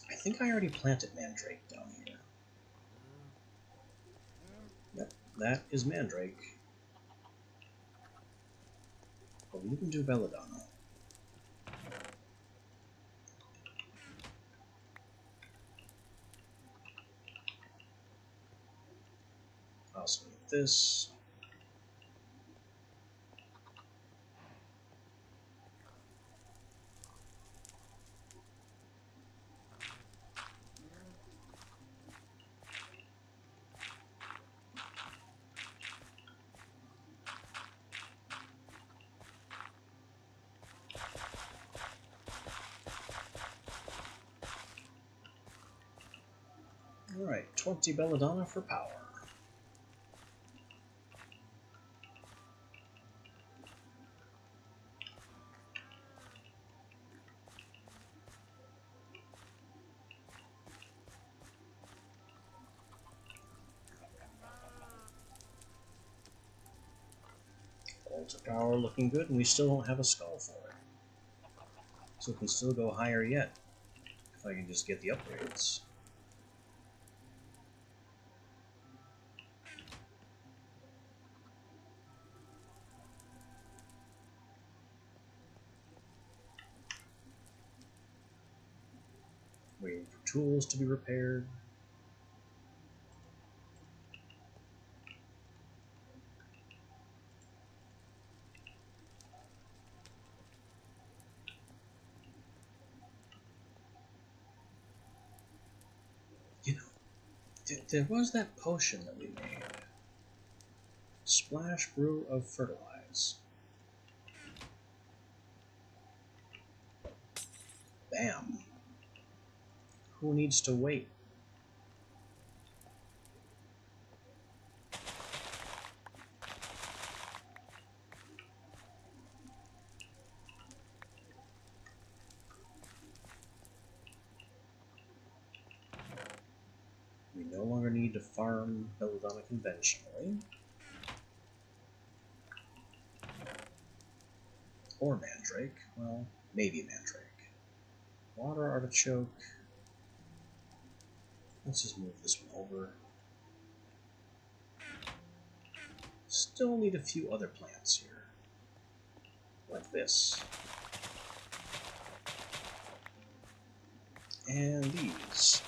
Speaker 1: I think I already planted Mandrake down here. Yep, that is Mandrake. But we didn't do Belladonna. I also need this. Alright, 20 Belladonna for power. Ultra power looking good, and we still don't have a skull for it. So it can still go higher yet, if I can just get the upgrades. Waiting for tools to be repaired. You know, there was that potion that we made. Splash Brew of Fertilize. Bam. Who needs to wait? We no longer need to farm Belladonna conventionally. Or Mandrake. Well, maybe Mandrake. Water Artichoke. Let's just move this one over. Still need a few other plants here. Like this. And these.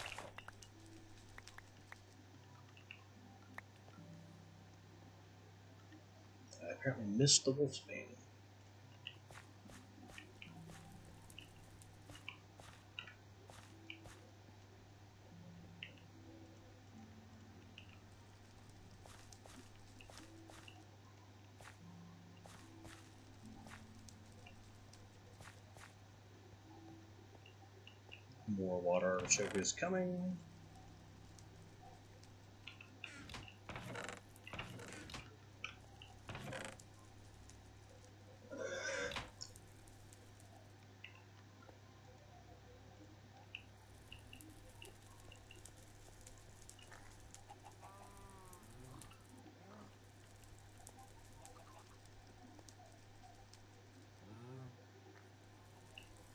Speaker 1: I apparently missed the wolfsbane. More water artichoke is coming.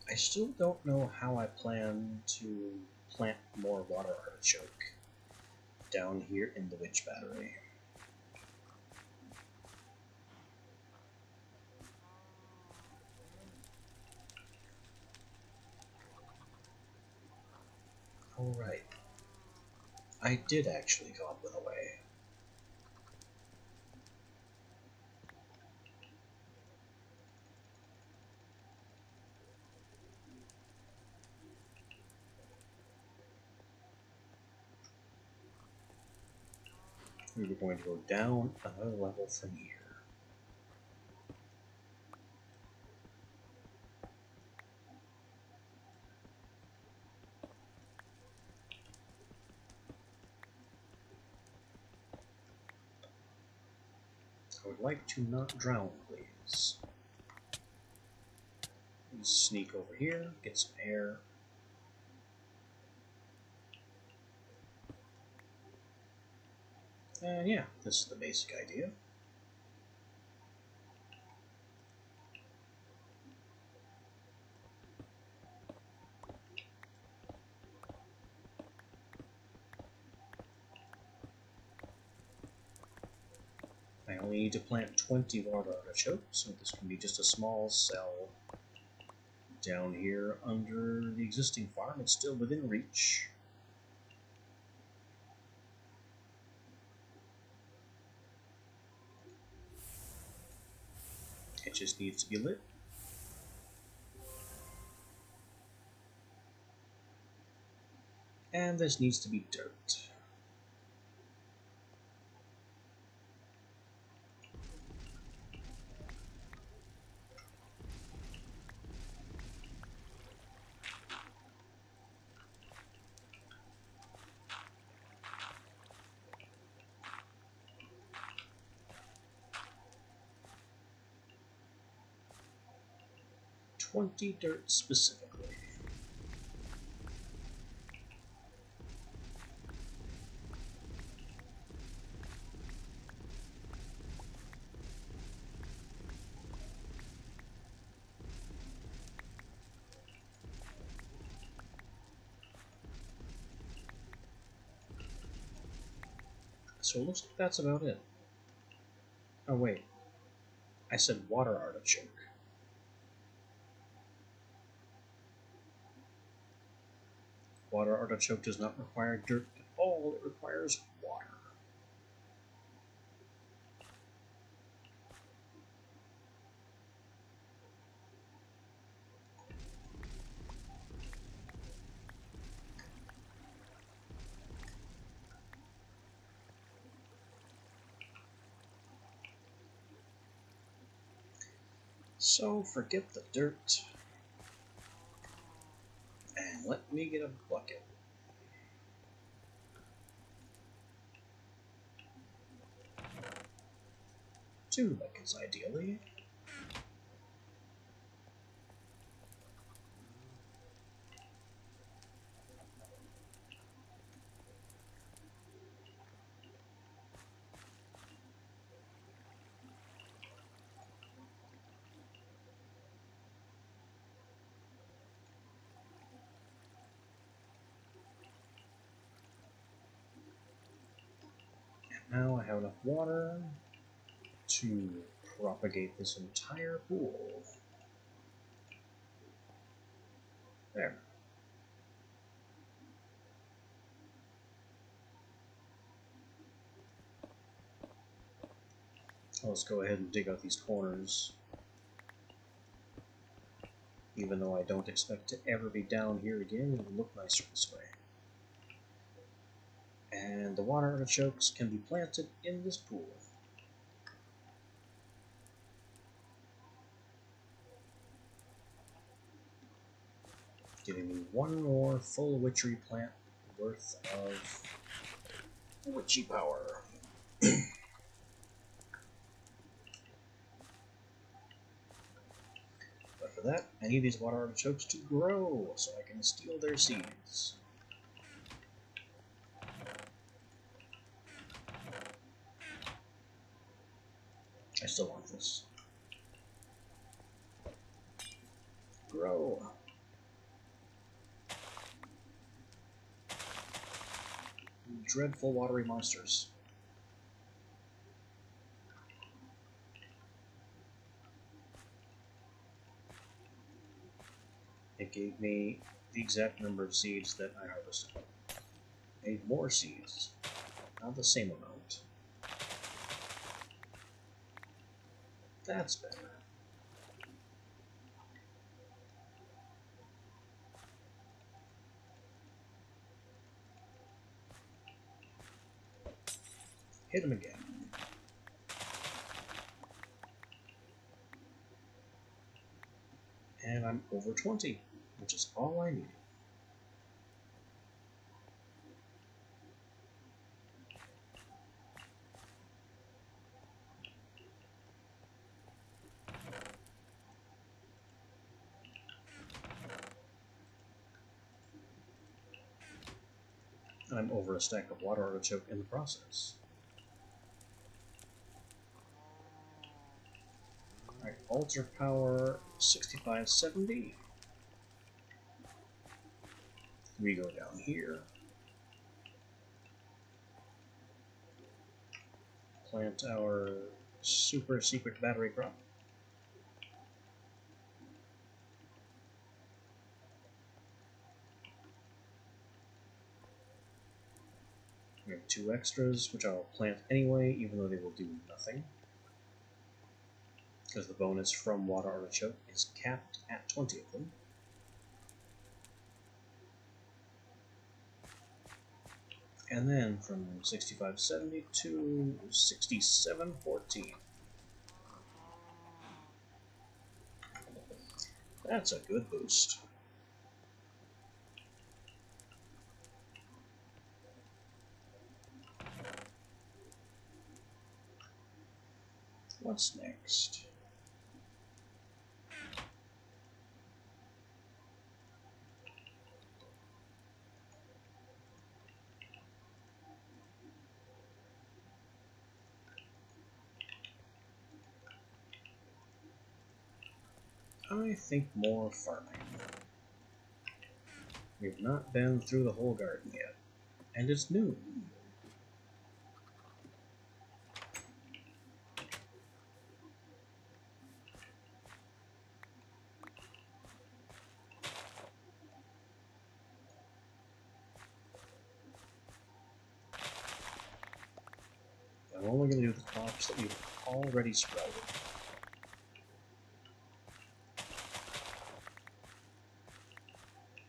Speaker 1: I still don't know how I plan to plant more water artichoke down here in the witch battery. Alright. I did actually goblin away. We were going to go down another level from here. I would like to not drown, please. Sneak over here, get some air. And yeah, this is the basic idea. I only need to plant 20 water artichokes, so this can be just a small cell down here under the existing farm. It's still within reach. It just needs to be lit. And this needs to be dirt. Dirt specifically. So it looks like that's about it. Oh wait, I said water artichoke. Water artichoke does not require dirt at all, it requires water. So forget the dirt, and let me get a bucket. Two buckets, ideally. Now I have enough water to propagate this entire pool. There. Let's go ahead and dig out these corners. Even though I don't expect to ever be down here again, it will look nicer this way. And the water artichokes can be planted in this pool. Giving me one more full witchery plant worth of witchy power. But for that, I need these water artichokes to grow so I can steal their seeds. I still want this. Grow. Dreadful watery monsters. It gave me the exact number of seeds that I harvested. Made more seeds, not the same amount. That's better. Hit him again. And I'm over 20, which is all I need. And I'm over a stack of water artichoke in the process. Alright, altar power 6570. We go down here. Plant our super secret battery crop. We have 2 extras, which I'll plant anyway, even though they will do nothing. Because the bonus from Water Artichoke is capped at 20 of them. And then from 6570 to 6714. That's a good boost. What's next? I think more farming. We've not been through the whole garden yet, and it's noon. I'm only going to do the crops that we've already sprouted.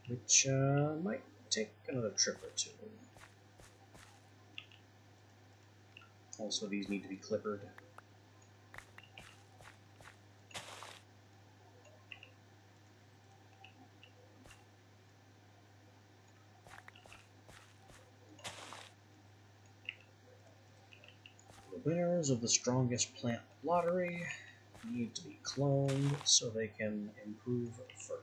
Speaker 1: Which might take another trip or two. Also, these need to be clippered. The winners of the strongest plant lottery need to be cloned so they can improve further.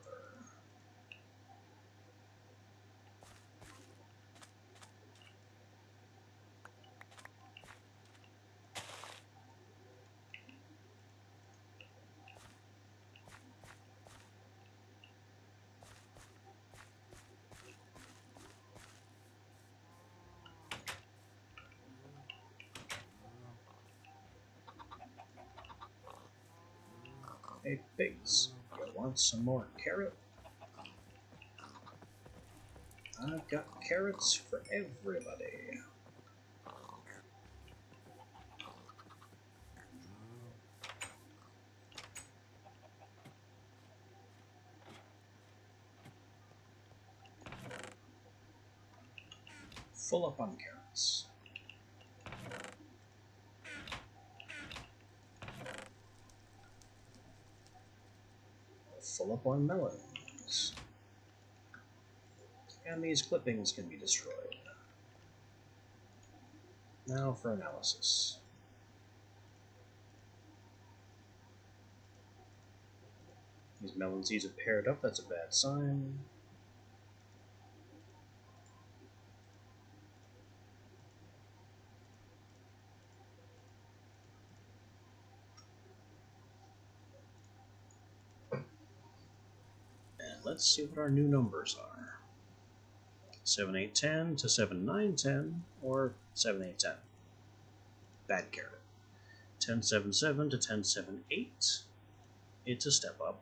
Speaker 1: Hey pigs, you want some more carrot? I've got carrots for everybody. Full up on carrots. Full up on melons. And these clippings can be destroyed. Now for analysis. These melon seeds are paired up, that's a bad sign. And let's see what our new numbers are. 7810 to 7910, or 7810. Bad carrot. 1077 to 1078. It's a step up.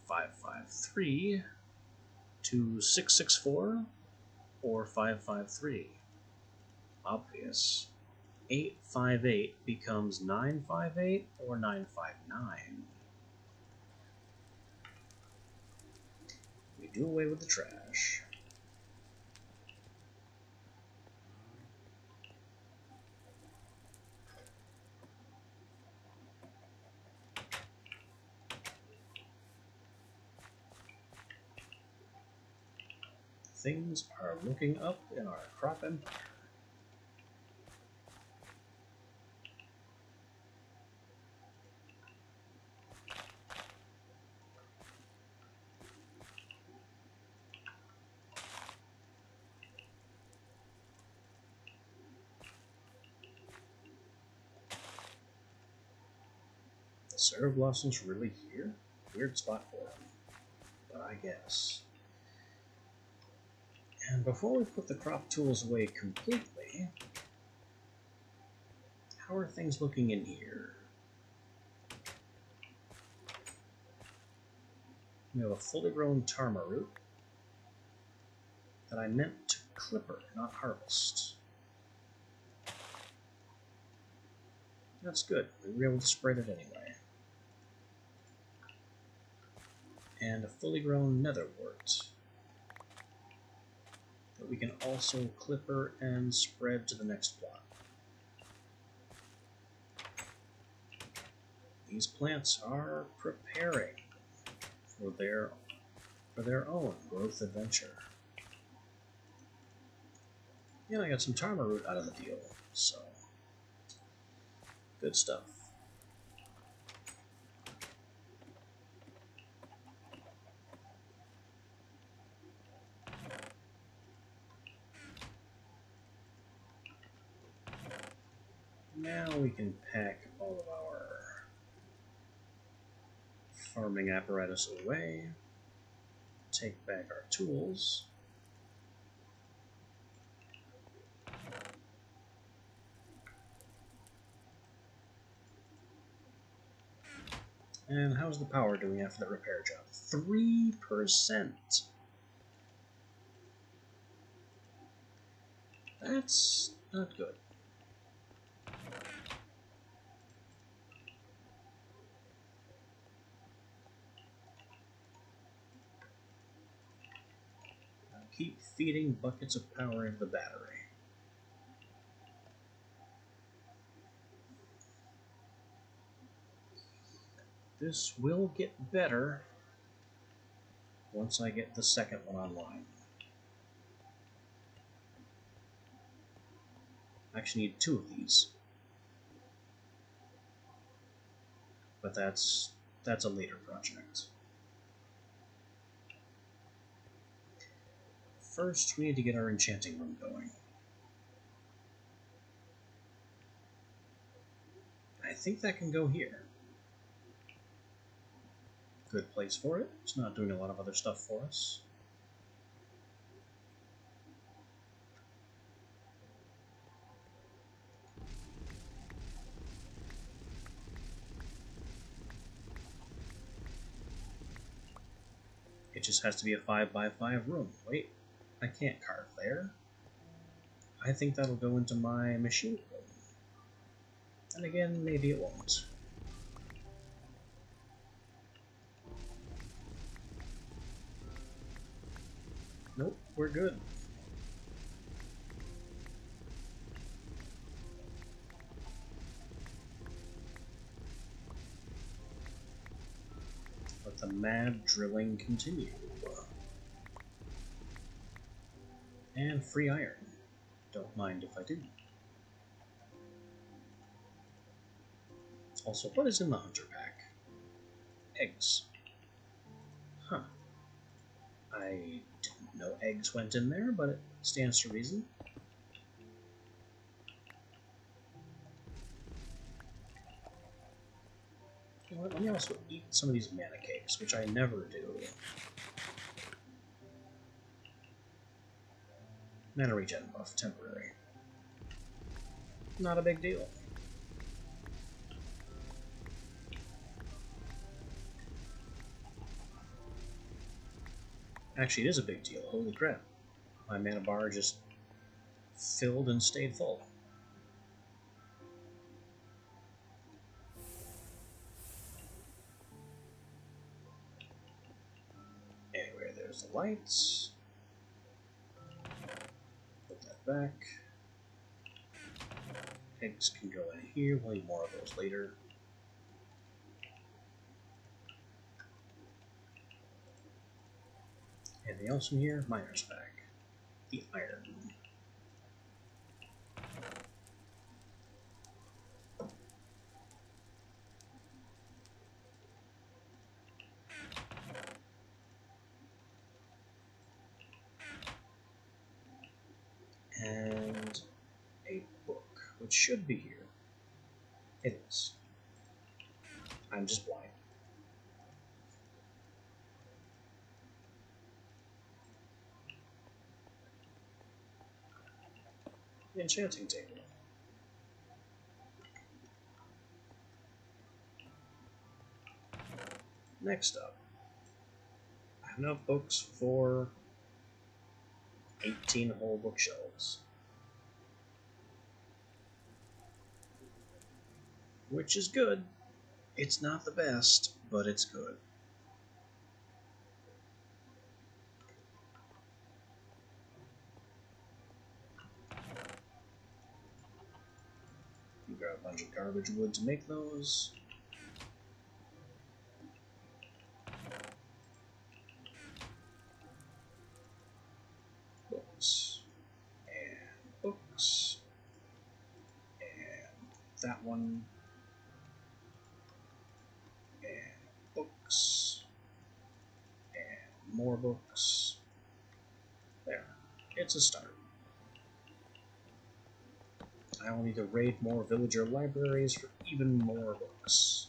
Speaker 1: 553 to 664, or 553. Obvious. 858 becomes 958 or 959. We do away with the trash. Things are looking up in our crop empire. Sarah Blossom's really here? Weird spot for them, but I guess. And before we put the crop tools away completely, how are things looking in here? We have a fully grown tarma root that I meant to clipper, not harvest. That's good. We were able to spread it anyway. And a fully grown netherwort that we can also clipper and spread to the next plot. These plants are preparing for their own growth adventure. And I got some tarma root out of the deal, so good stuff. Now we can pack all of our farming apparatus away, take back our tools, and how's the power doing after the repair job? 3%! That's not good. Keep feeding buckets of power into the battery. This will get better once I get the second one online. I actually need 2 of these. But that's a later project. First, we need to get our enchanting room going. I think that can go here. Good place for it. It's not doing a lot of other stuff for us. It just has to be a 5x5 room. Wait, I can't carve there. I think that'll go into my machine room. And again, maybe it won't. Nope, we're good. Let the mad drilling continue. And free iron. Don't mind if I do. Also, what is in the hunter pack? Eggs. Huh. I didn't know eggs went in there, but it stands to reason. You know what, let me also eat some of these mana cakes, which I never do. Mana regen buff, temporary. Not a big deal. Actually, it is a big deal. Holy crap. My mana bar just filled and stayed full. Anyway, there's the lights. Put that back. Eggs can go in here. We'll need more of those later. Anything else in here? Miner's pack. The iron. And a book, which should be here. It is. I'm just blind. Enchanting table. Next up, I have enough books for 18 whole bookshelves. Which is good. It's not the best, but it's good. You got a bunch of garbage wood to make those. Books. And books. And that one. And books. And more books. There. It's a start. I will need to raid more villager libraries for even more books.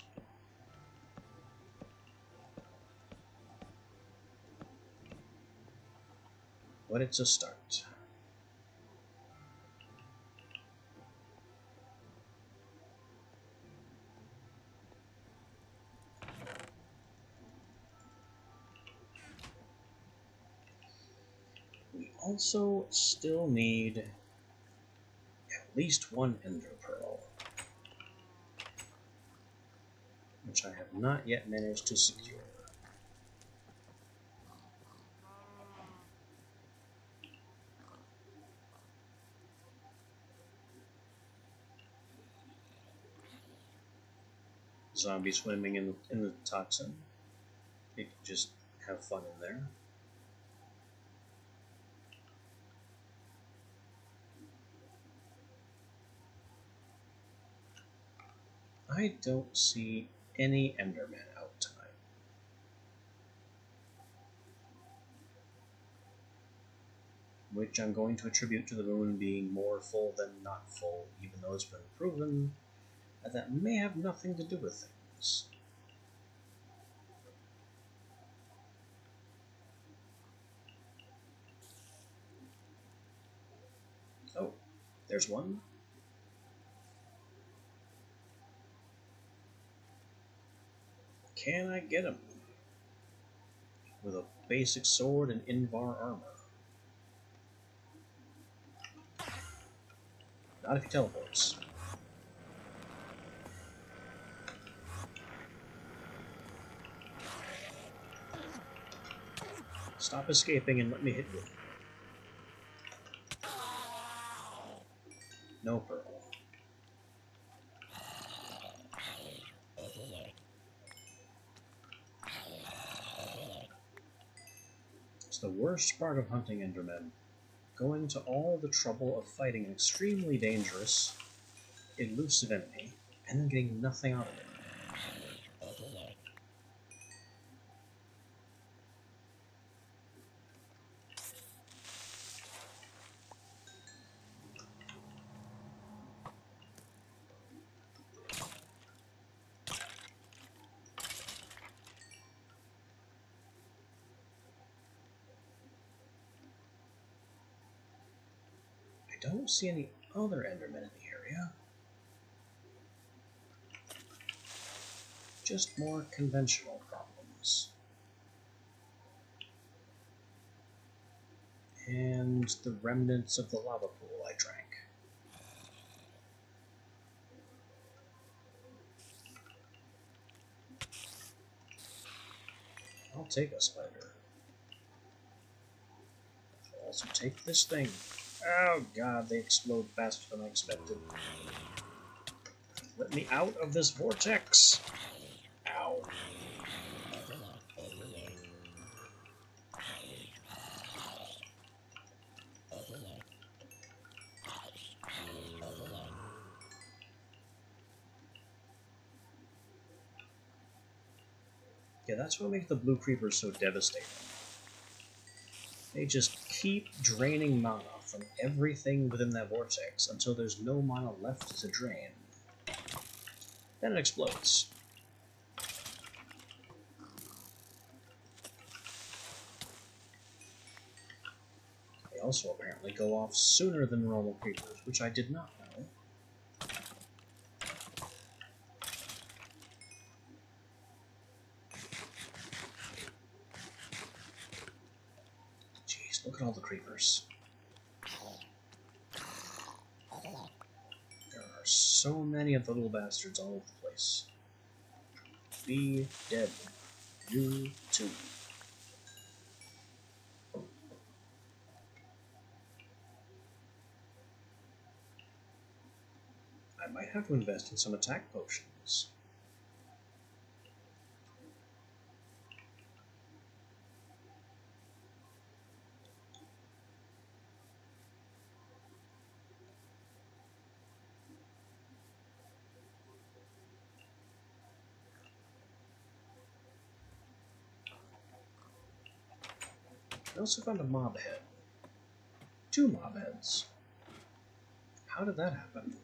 Speaker 1: But it's a start. We also still need at least one ender pearl, which I have not yet managed to secure. Zombie swimming in the toxin. You can just have fun in there. I don't see any Endermen out tonight. Which I'm going to attribute to the moon being more full than not full, even though it's been proven that that may have nothing to do with things. Oh, there's one. Can I get him? With a basic sword and Invar armor. Not if he teleports. Stop escaping and let me hit you. No pearl. It's the worst part of hunting Endermen. Going to all the trouble of fighting an extremely dangerous, elusive enemy, and then getting nothing out of it. I don't see any other Endermen in the area. Just more conventional problems. And the remnants of the lava pool I drank. I'll take a spider. I'll also take this thing. Oh god, they explode faster than I expected. Let me out of this vortex! Ow. Yeah, that's what makes the blue creepers so devastating. They just keep draining mana from everything within that vortex until there's no mana left to drain. Then it explodes. also apparently go off sooner than normal creepers, which I did not know. Jeez, look at all the creepers. There are so many of the little bastards all over the place. Be dead. You too. I might have to invest in some attack potions. I also found a mob head. 2 mob heads. How did that happen?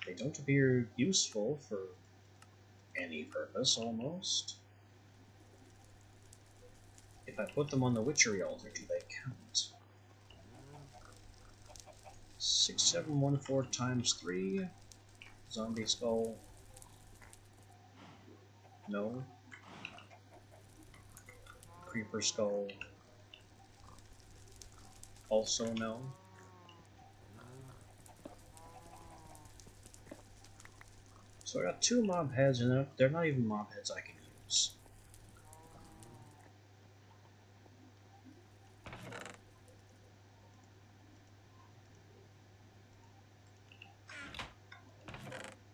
Speaker 1: They don't appear useful for any purpose, almost. If I put them on the witchery altar, do they count? 6714 times 3. Zombie skull. No. Creeper skull. Also no. So I got 2 mob heads, and they're not even mob heads I can use.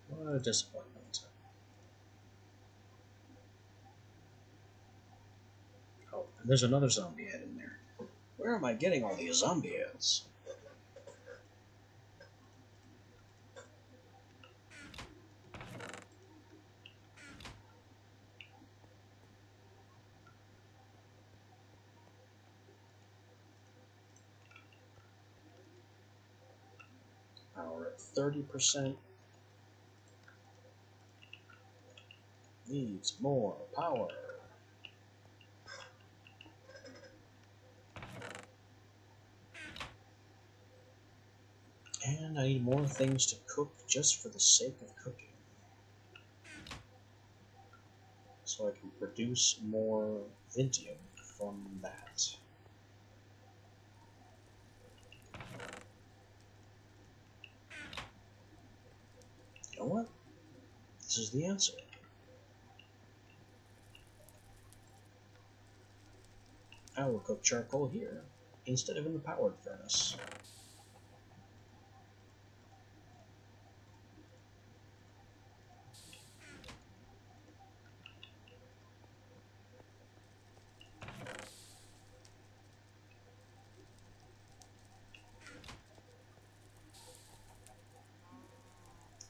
Speaker 1: What a disappointment. Oh, and there's another zombie head in there. Where am I getting all these zombie heads? Power at 30%. Needs more power. And I need more things to cook just for the sake of cooking. So I can produce more Vintium from that. You know what? This is the answer. I will cook charcoal here, instead of in the powered furnace.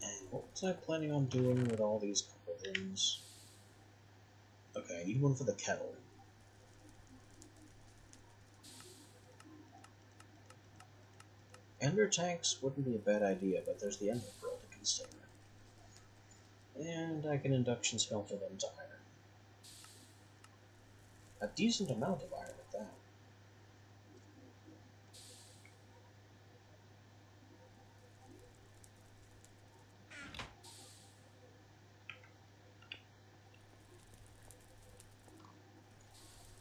Speaker 1: And what was I planning on doing with all these cauldrons? Okay, I need one for the kettle. Ender tanks wouldn't be a bad idea, but there's the ender pearl to consider. And I can induction smelter them to iron. A decent amount of iron at that.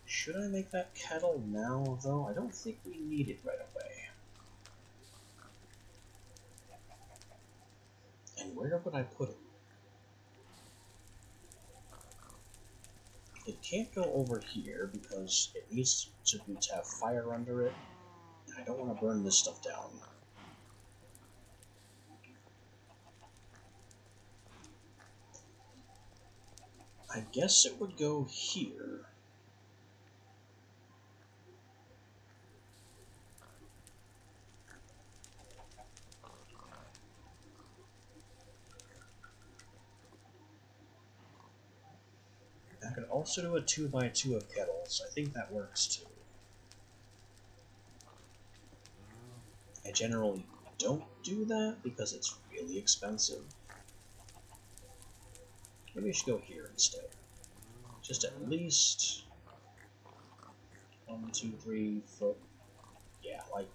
Speaker 1: Should I make that kettle now, though? I don't think we need it right away. And where would I put it? It can't go over here because it needs to have fire under it. And I don't want to burn this stuff down. I guess it would go here. I could also do a 2x2 of kettles. I think that works too. I generally don't do that because it's really expensive. Maybe I should go here instead. just at least 1, 2, 3 foot. Yeah, like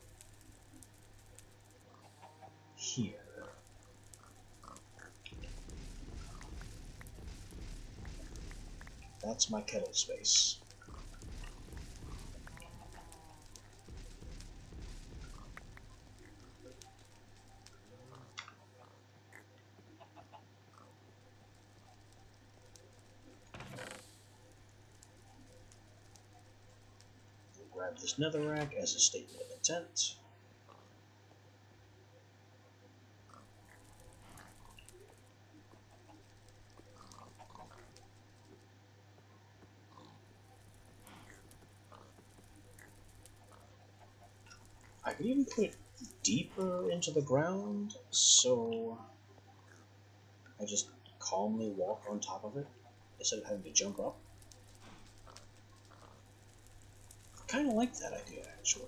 Speaker 1: here. That's my kettle space. We'll grab this netherrack as a statement of intent. I could even put it deeper into the ground, so I just calmly walk on top of it instead of having to jump up. I kind of like that idea, actually.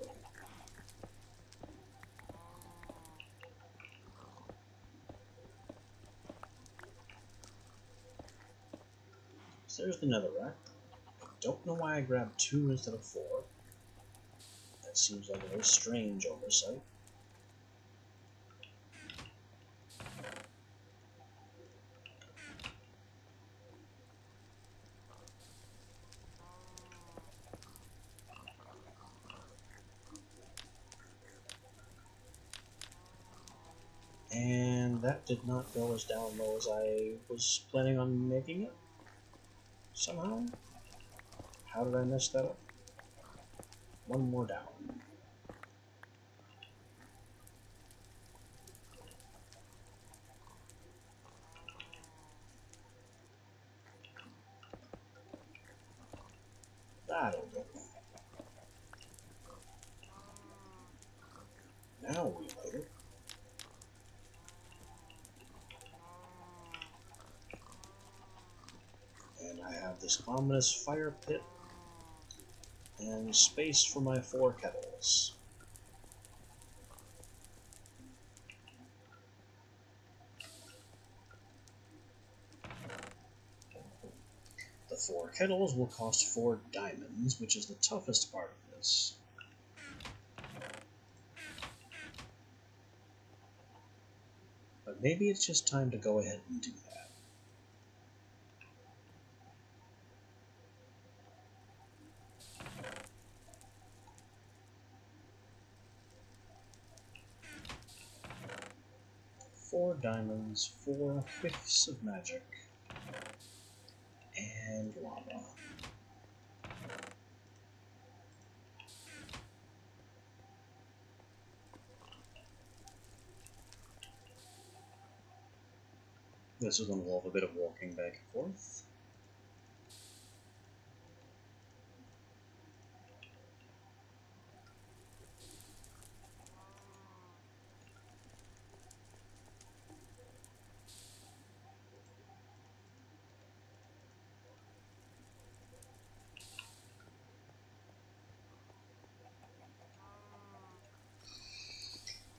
Speaker 1: So there's the netherrack. I don't know why I grabbed 2 instead of 4. That seems like a very strange oversight. And that did not go as down low as I was planning on making it. Somehow. How did I mess that up? 1 more down. That'll do. Now we light it. And I have this ominous fire pit and space for my 4 kettles. The 4 kettles will cost 4 diamonds, which is the toughest part of this. But maybe it's just time to go ahead and do that. Four diamonds, 4 whiffs of magic, and lava. This will involve a bit of walking back and forth.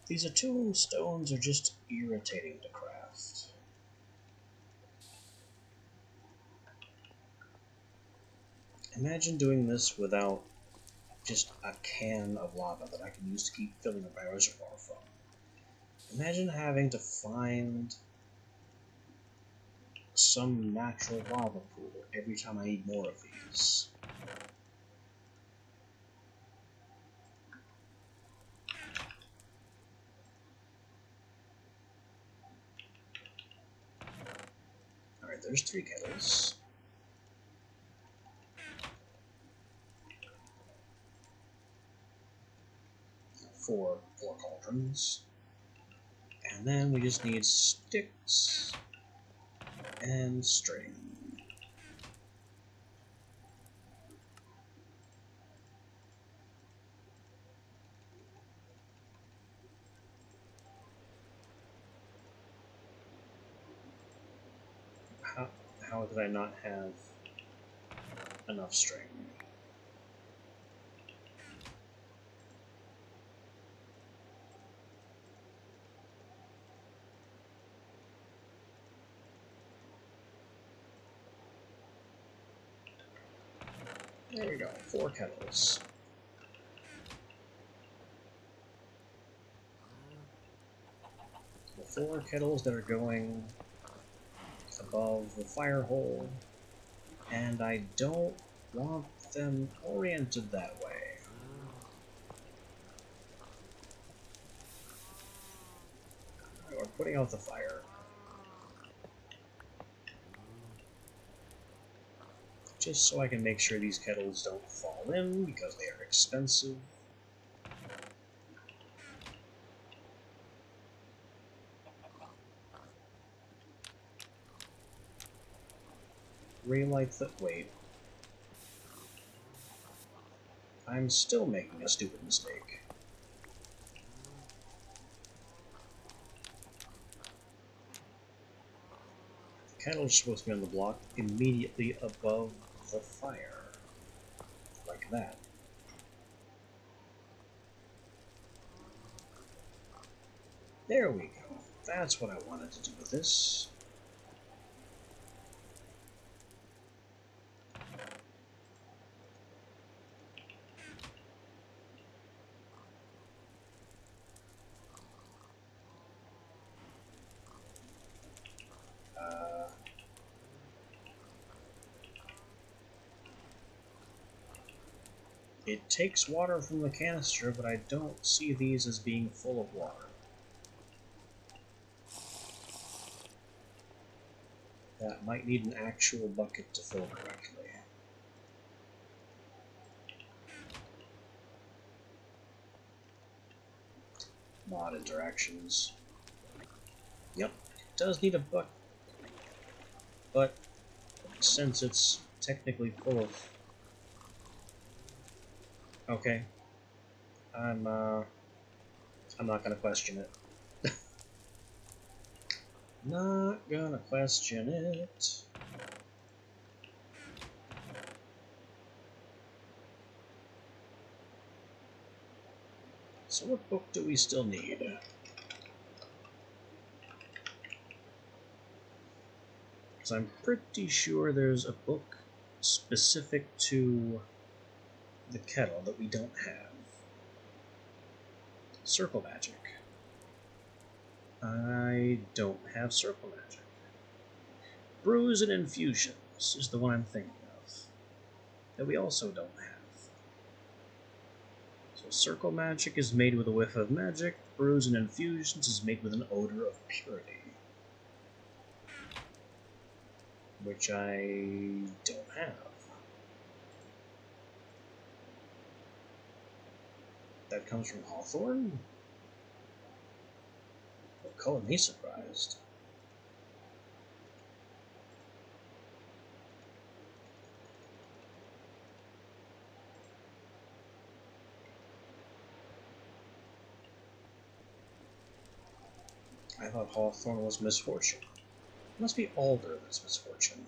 Speaker 1: These attuned stones are just irritating to craft. Imagine doing this without just a can of lava that I can use to keep filling up my reservoir from. Imagine having to find some natural lava pool every time I need more of these. Alright, there's 3 kettles. 4 cauldrons. And then we just need sticks and string. How did I not have enough string? There we go, 4 kettles. The 4 kettles that are going above the fire hole, and I don't want them oriented that way. We're putting out the fire. Just so I can make sure these kettles don't fall in, because they are expensive. Relight the... wait. I'm still making a stupid mistake. The kettle's supposed to be on the block immediately above the fire. Like that. There we go. That's what I wanted to do with this. It takes water from the canister, but I don't see these as being full of water. That might need an actual bucket to fill correctly. Mod interactions. Yep, it does need a bucket, but since it's technically full of... okay. I'm not gonna question it. Not gonna question it. So what book do we still need? Because I'm pretty sure there's a book specific to the kettle that we don't have. Circle Magic. I don't have Circle Magic. Brews and Infusions is the one I'm thinking of, that we also don't have. So Circle Magic is made with a whiff of magic, Brews and Infusions is made with an odor of purity. Which I don't have. That comes from Hawthorne? Well, color me surprised. I thought Hawthorne was misfortune. It must be Alder that's misfortune.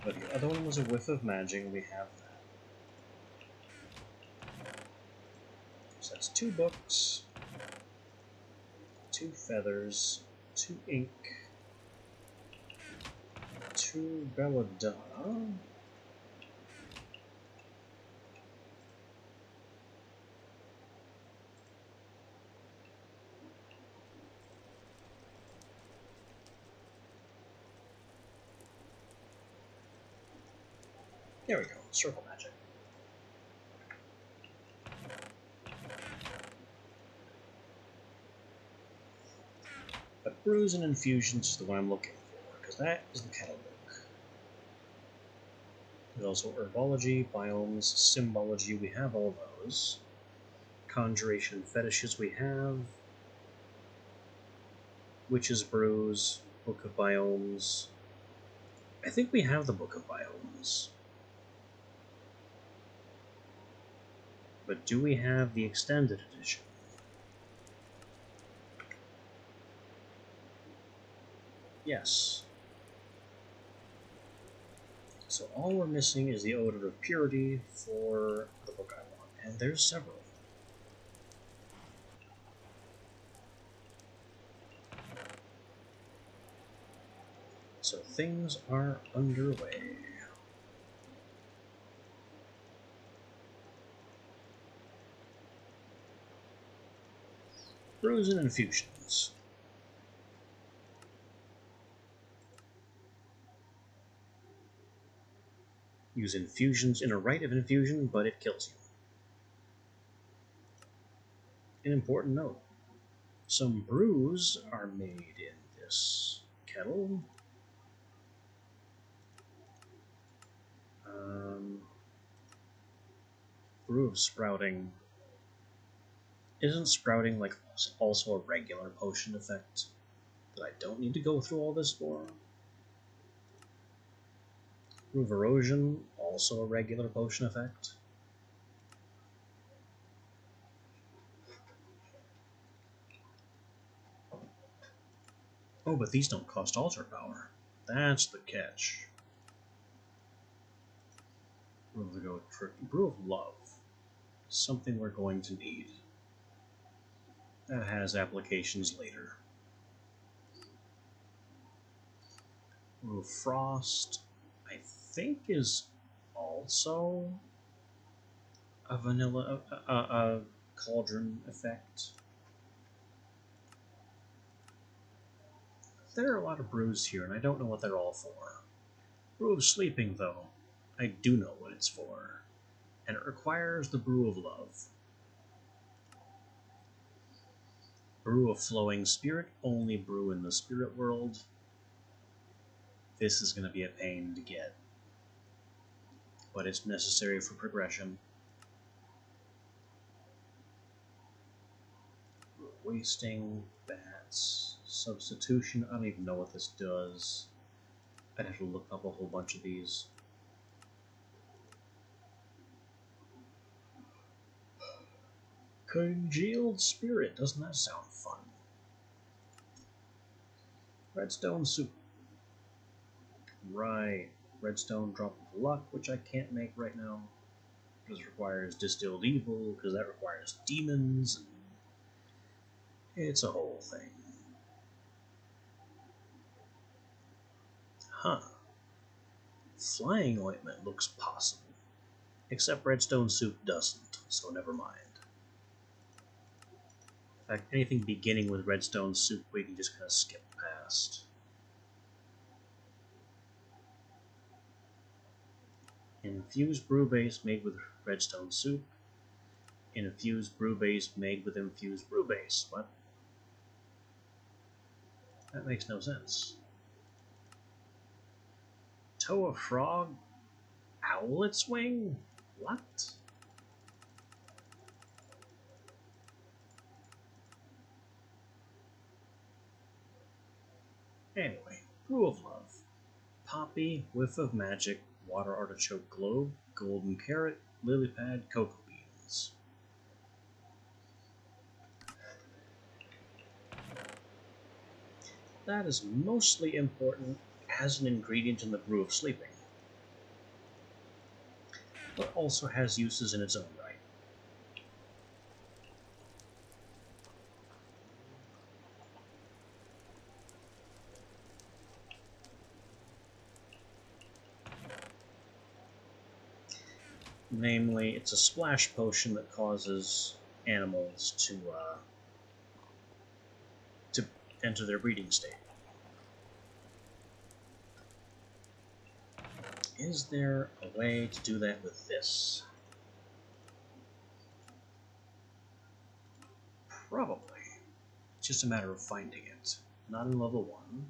Speaker 1: But the other one was a whiff of magic, and we have that. So that's 2 books, 2 feathers, 2 ink, 2 belladonna. There we go, Circle Magic. But Brews and Infusions is the one I'm looking for, because that is the kettle book. There's also Herbology, Biomes, Symbology, we have all those. Conjuration and Fetishes we have. Witches' Brews, Book of Biomes. I think we have the Book of Biomes. But do we have the extended edition? Yes. So all we're missing is the Odor of Purity for the book I want, and there's several. So things are underway. Brews and infusions. Use infusions in a rite of infusion, but it kills you. An important note. Some brews are made in this kettle. Brew of sprouting. Isn't sprouting like also a regular potion effect that I don't need to go through all this for? Brew of erosion, also a regular potion effect. Oh, but these don't cost altar power. That's the catch. Brew of love. Something we're going to need. That has applications later. Brew of frost, I think, is also a vanilla, a cauldron effect. There are a lot of brews here, and I don't know what they're all for. Brew of sleeping, though, I do know what it's for, and it requires the brew of love. Brew of flowing spirit, only brew in the spirit world. This is going to be a pain to get, but it's necessary for progression. Wasting bats. Substitution, I don't even know what this does. I'd have to look up a whole bunch of these. Congealed spirit, doesn't that sound fun? Redstone soup. Right. Redstone drop of luck, which I can't make right now. Because it requires distilled evil, because that requires demons. It's a whole thing. Huh. Flying ointment looks possible. Except redstone soup doesn't, so never mind. In fact, anything beginning with redstone soup we can just kind of skip past. Infused brew base made with redstone soup. Infused brew base made with infused brew base. What? That makes no sense. Toe of frog? Owlet's wing? What? Anyway, brew of love. Poppy, whiff of magic, water artichoke globe, golden carrot, lily pad, cocoa beans. That is mostly important as an ingredient in the brew of sleeping, but also has uses in its own right. Namely, it's a splash potion that causes animals to enter their breeding state. Is there a way to do that with this? Probably. It's just a matter of finding it. Not in level 1.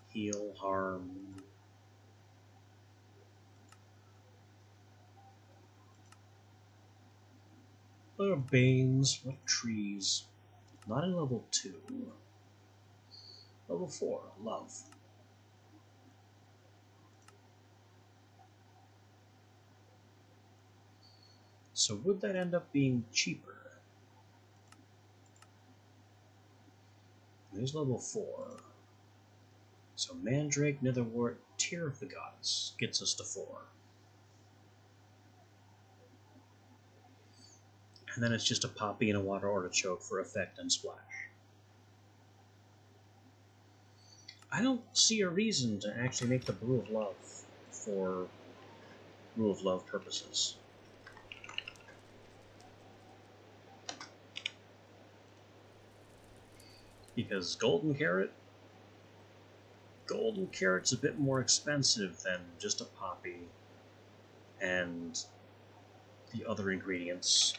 Speaker 1: Heal, harm. What are banes? What trees? Not in level 2. Level 4, love. So would that end up being cheaper? There's level 4. So Mandrake, Netherwort, Tear of the Goddess gets us to 4. And then it's just a Poppy and a Water Artichoke for effect and splash. I don't see a reason to actually make the Brew of Love for Brew of Love purposes. Because Golden Carrot's a bit more expensive than just a Poppy and the other ingredients.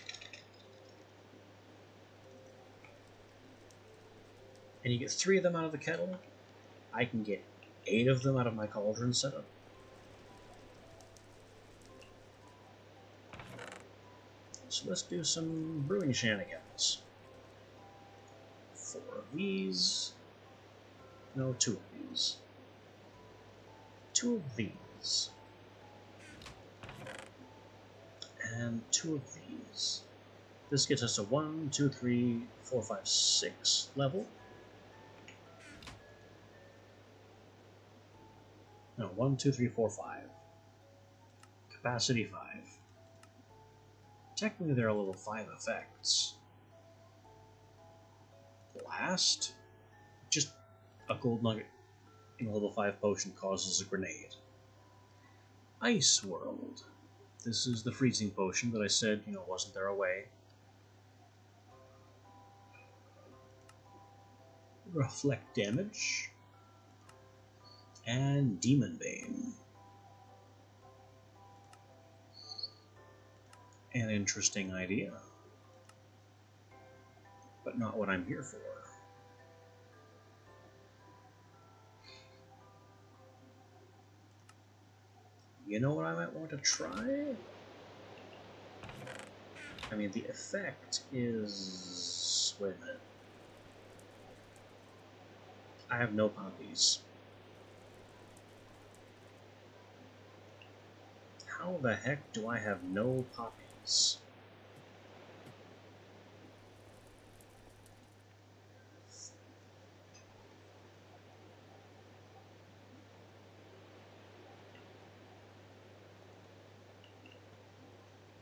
Speaker 1: And you get 3 of them out of the kettle. I can get 8 of them out of my cauldron setup. So let's do some brewing shenanigans. 4 of these. No, 2 of these. 2 of these. And 2 of these. This gets us to 1, 2, 3, 4, 5, 6 level. No, 1, 2, 3, 4, 5. Capacity 5. Technically, there are level 5 effects. Blast. Just a gold nugget in a level 5 potion causes a grenade. Ice World. This is the freezing potion that I said, wasn't there a way. Reflect damage. And Demon Bane. An interesting idea. But not what I'm here for. You know what I might want to try? I mean, the effect is... Wait a minute. I have no poppies. How the heck do I have no poppies?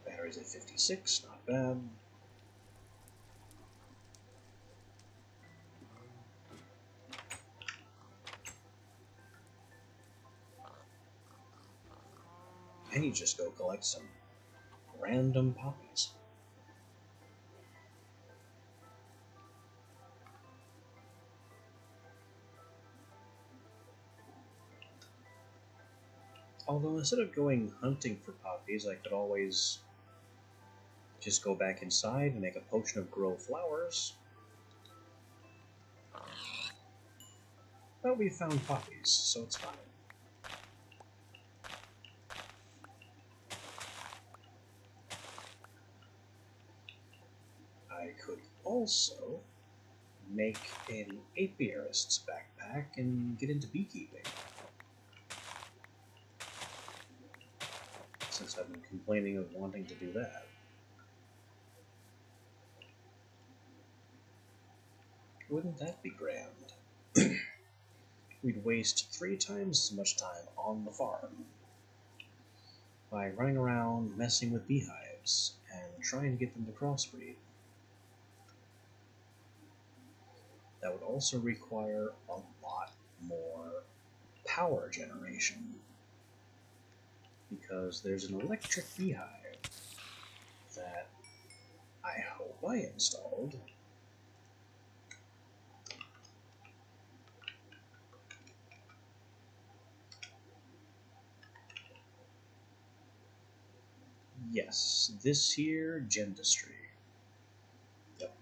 Speaker 1: Batteries at 56, not bad. And you just go collect some random poppies. Although instead of going hunting for poppies, I could always just go back inside and make a potion of grow flowers. But we found poppies, so it's fine. I could also make an apiarist's backpack and get into beekeeping. Since I've been complaining of wanting to do that. Wouldn't that be grand? We'd waste 3 times as much time on the farm by running around messing with beehives and trying to get them to crossbreed. That would also require a lot more power generation, because there's an electric beehive that I hope I installed. Yes, this here, Gendustry. Yep.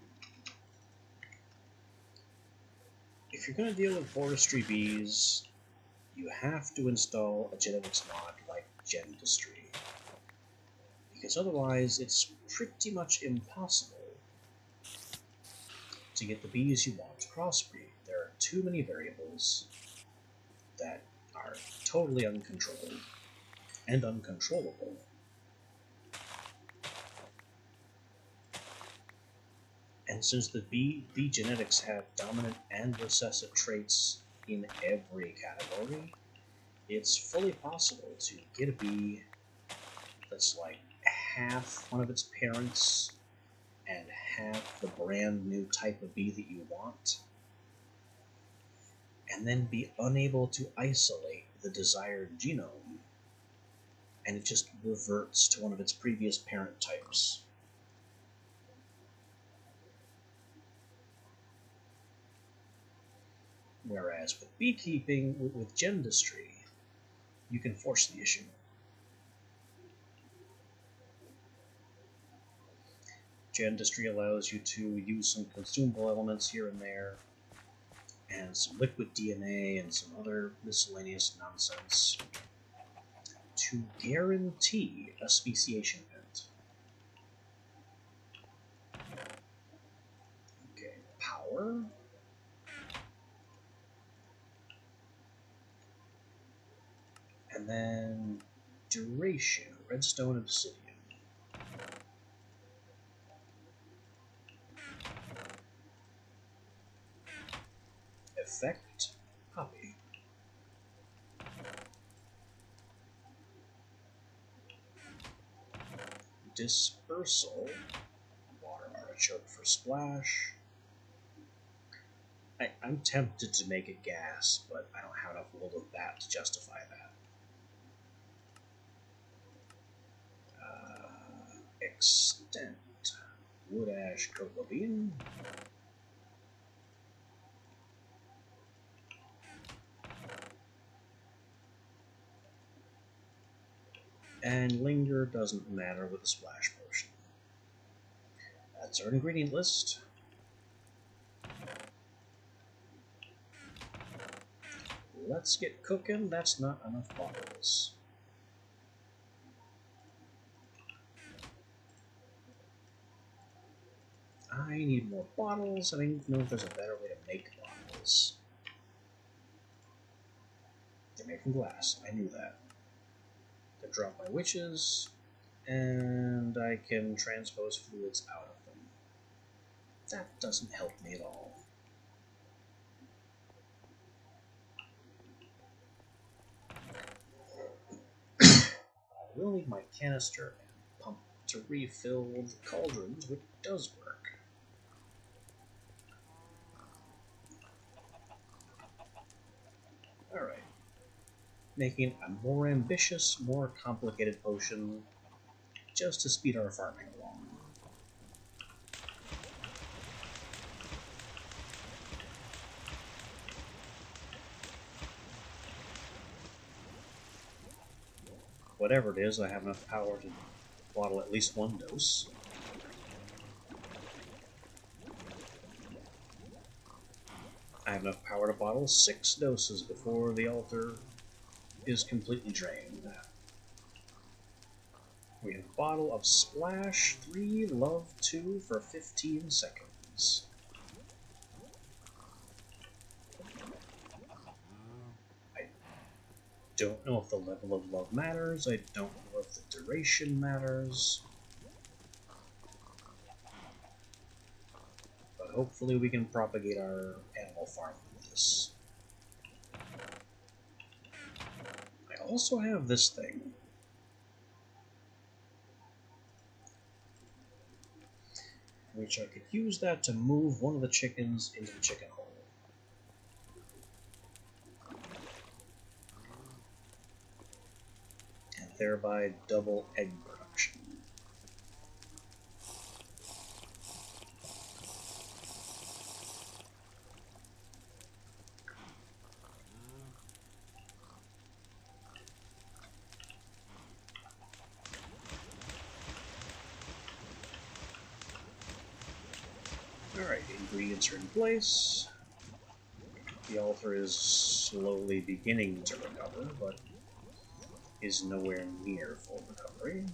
Speaker 1: If you're going to deal with forestry bees, you have to install a genetics mod like Gendustry. Because otherwise, it's pretty much impossible to get the bees you want to crossbreed. There are too many variables that are totally uncontrolled and uncontrollable. And since the bee genetics have dominant and recessive traits in every category, it's fully possible to get a bee that's like half one of its parents and half the brand new type of bee that you want, and then be unable to isolate the desired genome, and it just reverts to one of its previous parent types. Whereas with beekeeping, with gendistry, you can force the issue. Gendistry allows you to use some consumable elements here and there, and some liquid DNA and some other miscellaneous nonsense to guarantee a speciation event. Okay, power. And then duration, redstone obsidian. Effect, copy. Dispersal, water artichoke for splash. I'm tempted to make it gas, but I don't have enough wool of that to justify that. Extent, wood ash cocoa bean. And linger doesn't matter with the splash potion. That's our ingredient list. Let's get cooking. That's not enough bottles. I need more bottles. I don't know if there's a better way to make bottles. They're made from glass. I knew that. They're dropped by witches, and I can transpose fluids out of them. That doesn't help me at all. I will need my canister and pump to refill the cauldrons, which does work. Alright. Making a more ambitious, more complicated potion just to speed our farming along. Whatever it is, I have enough power to bottle at least one dose. I have enough power to bottle 6 doses before the altar is completely drained. We have a bottle of Splash 3, Love 2 for 15 seconds. I don't know if the level of love matters. I don't know if the duration matters. But hopefully we can propagate our animal farm with this. I also have this thing. Which I could use that to move one of the chickens into the chicken hole. And thereby double egg production. Alright, ingredients are in place. The altar is slowly beginning to recover, but is nowhere near full recovery.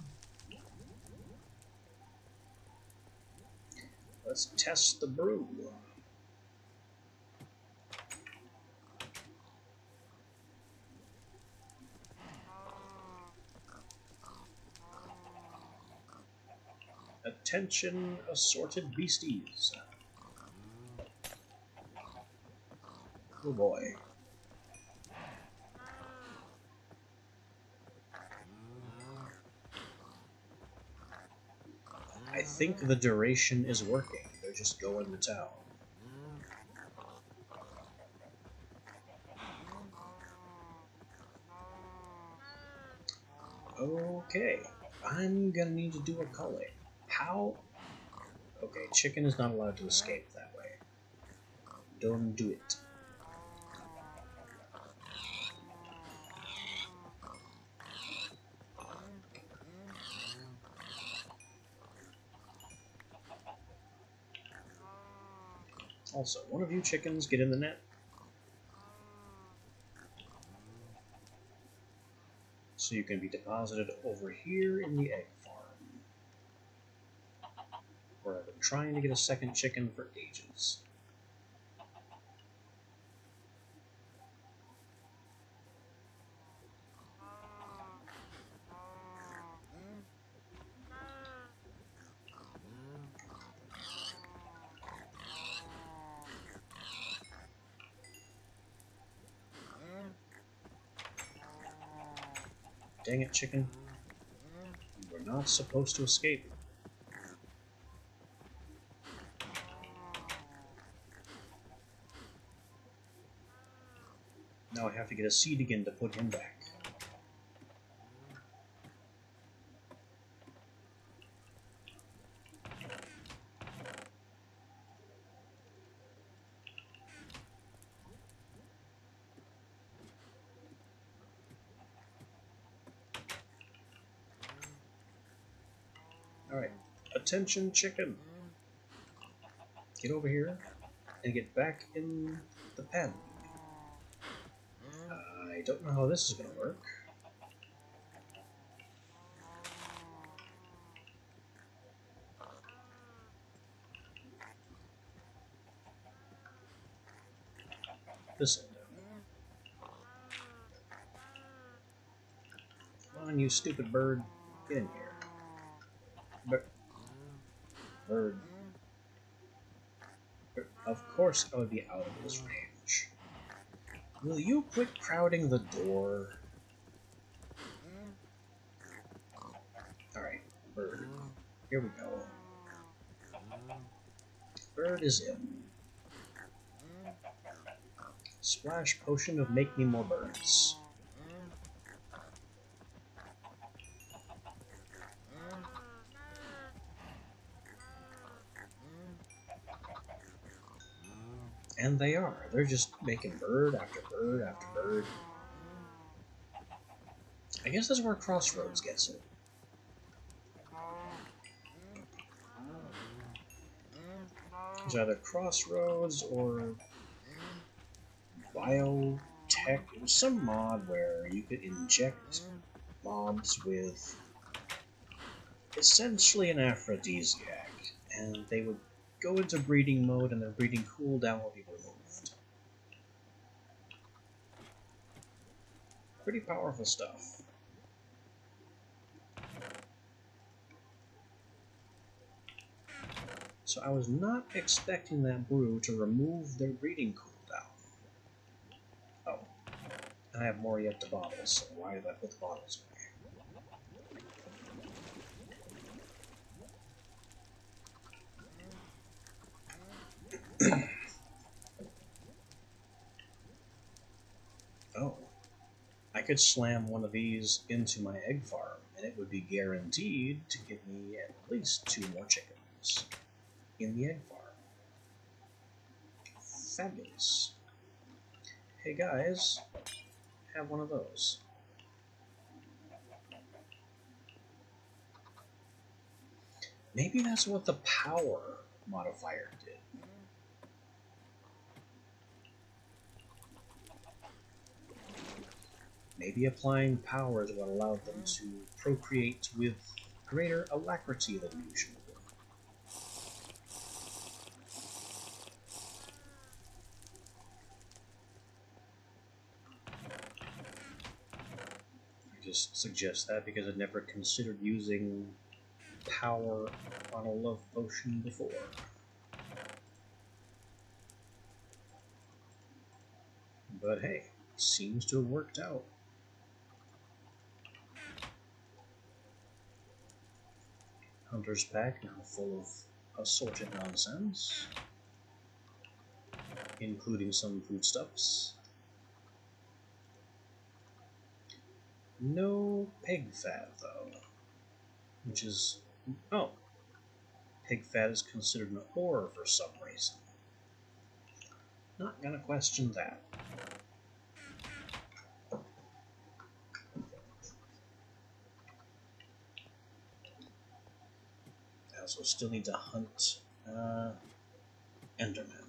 Speaker 1: Let's test the brew. A Attention, assorted beasties. Oh boy. I think the duration is working. They're just going to town. Okay, I'm gonna need to do a culling. How? Okay, chicken is not allowed to escape that way. Don't do it. Also, one of you chickens get in the net. So you can be deposited over here in the egg farm. Where I've been trying to get a second chicken for ages. Dang it, chicken. You were not supposed to escape. Now I have to get a seed again to put him back. Alright, attention chicken. Get over here and get back in the pen. I don't know how this is going to work. This'll do. Come on, you stupid bird. Get in here. Bird. Of course I would be out of his range. Will you quit crowding the door? Alright, bird. Here we go. Bird is in. Splash potion of make me more birds. And they are. They're just making bird after bird after bird. I guess that's where Crossroads gets it. It's either Crossroads or Biotech. It was some mod where you could inject mobs with essentially an aphrodisiac, and they would go into breeding mode and their breeding cooldown will be removed. Pretty powerful stuff. So I was not expecting that brew to remove their breeding cooldown. Oh, and I have more yet to bottle, so why did I put the bottles away? Oh, I could slam one of these into my egg farm, and it would be guaranteed to give me at least 2 more chickens in the egg farm. Fabulous. Hey guys, have one of those. Maybe that's what the power modifier did. Maybe applying power is what allowed them to procreate with greater alacrity than usual. I just suggest that because I'd never considered using power on a love potion before. But hey, seems to have worked out. Hunter's pack now full of assorted nonsense, including some foodstuffs. No pig fat, though, which is... oh, pig fat is considered an ore for some reason. Not gonna question that. I also still need to hunt Enderman.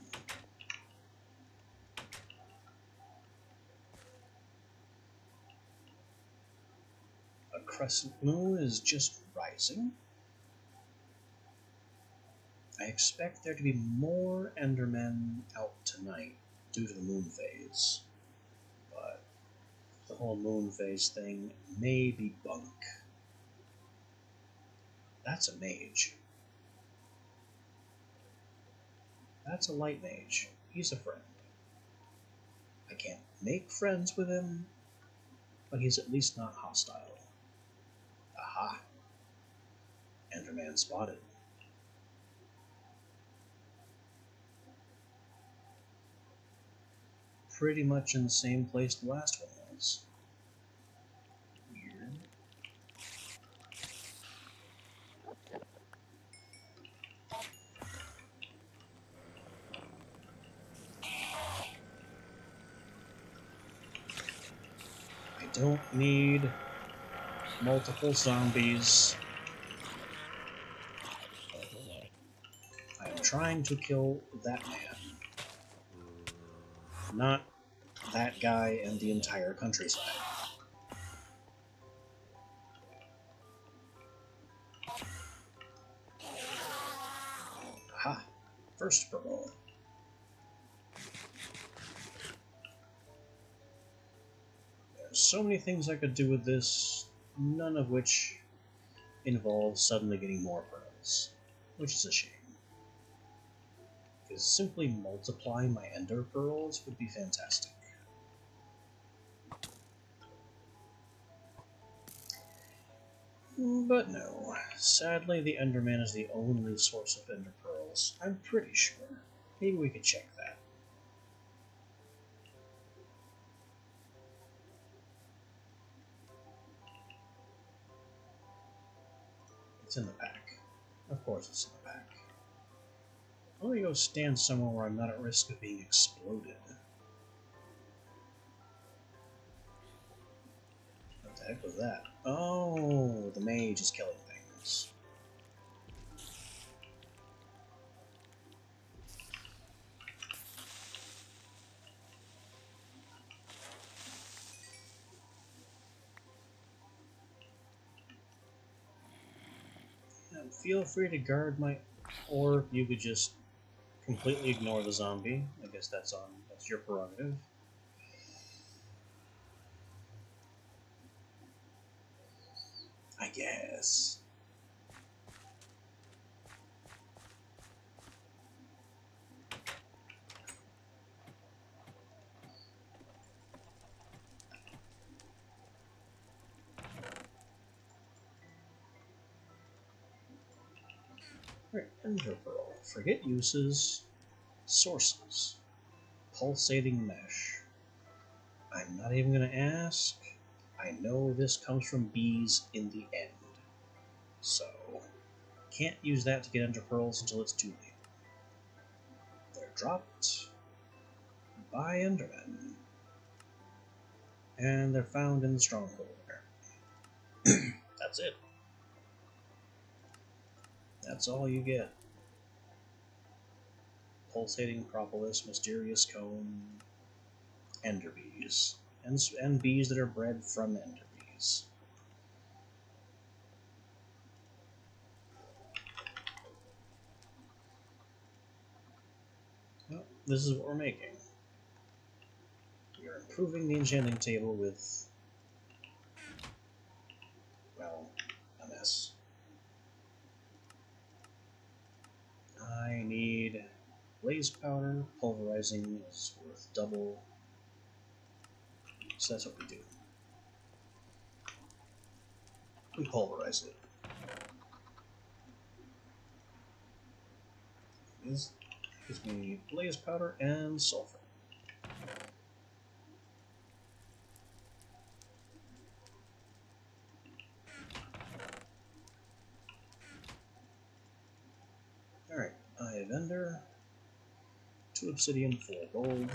Speaker 1: A crescent moon is just rising. I expect there to be more Endermen out tonight due to the moon phase, but the whole moon phase thing may be bunk. That's a mage. That's a light mage. He's a friend. I can't make friends with him, but he's at least not hostile. Aha! Enderman spotted. Pretty much in the same place the last one was. Weird. I don't need multiple zombies. I am trying to kill that man, not that guy and the entire countryside. Aha! First purple. There's so many things I could do with this, none of which involve suddenly getting more pearls, which is a shame. Because simply multiplying my ender pearls would be fantastic. But no, sadly the Enderman is the only source of ender pearls, I'm pretty sure. Maybe we could check that. It's in the pack. Of course it's in the pack. I'm gonna go stand somewhere where I'm not at risk of being exploded. What the heck was that? Oh, the mage is killing things. And feel free to guard my... or you could just completely ignore the zombie. I guess that's your prerogative. I guess. Alright, Ender Pearl. Forget uses. Sources. Pulsating mesh. I'm not even going to ask. I know this comes from bees in the end. So, can't use that to get Ender Pearls until it's too late. They're dropped by Endermen. And they're found in the stronghold, apparently. That's it. That's all you get. Pulsating propolis, mysterious cone, ender bees, and bees that are bred from ender bees. Well, this is what we're making. We are improving the enchanting table with, well, a mess. blaze powder. Pulverizing is worth double. So that's what we do. We pulverize it. This gives me blaze powder and sulfur. Alright, I have ender, 2 obsidian, 4 gold.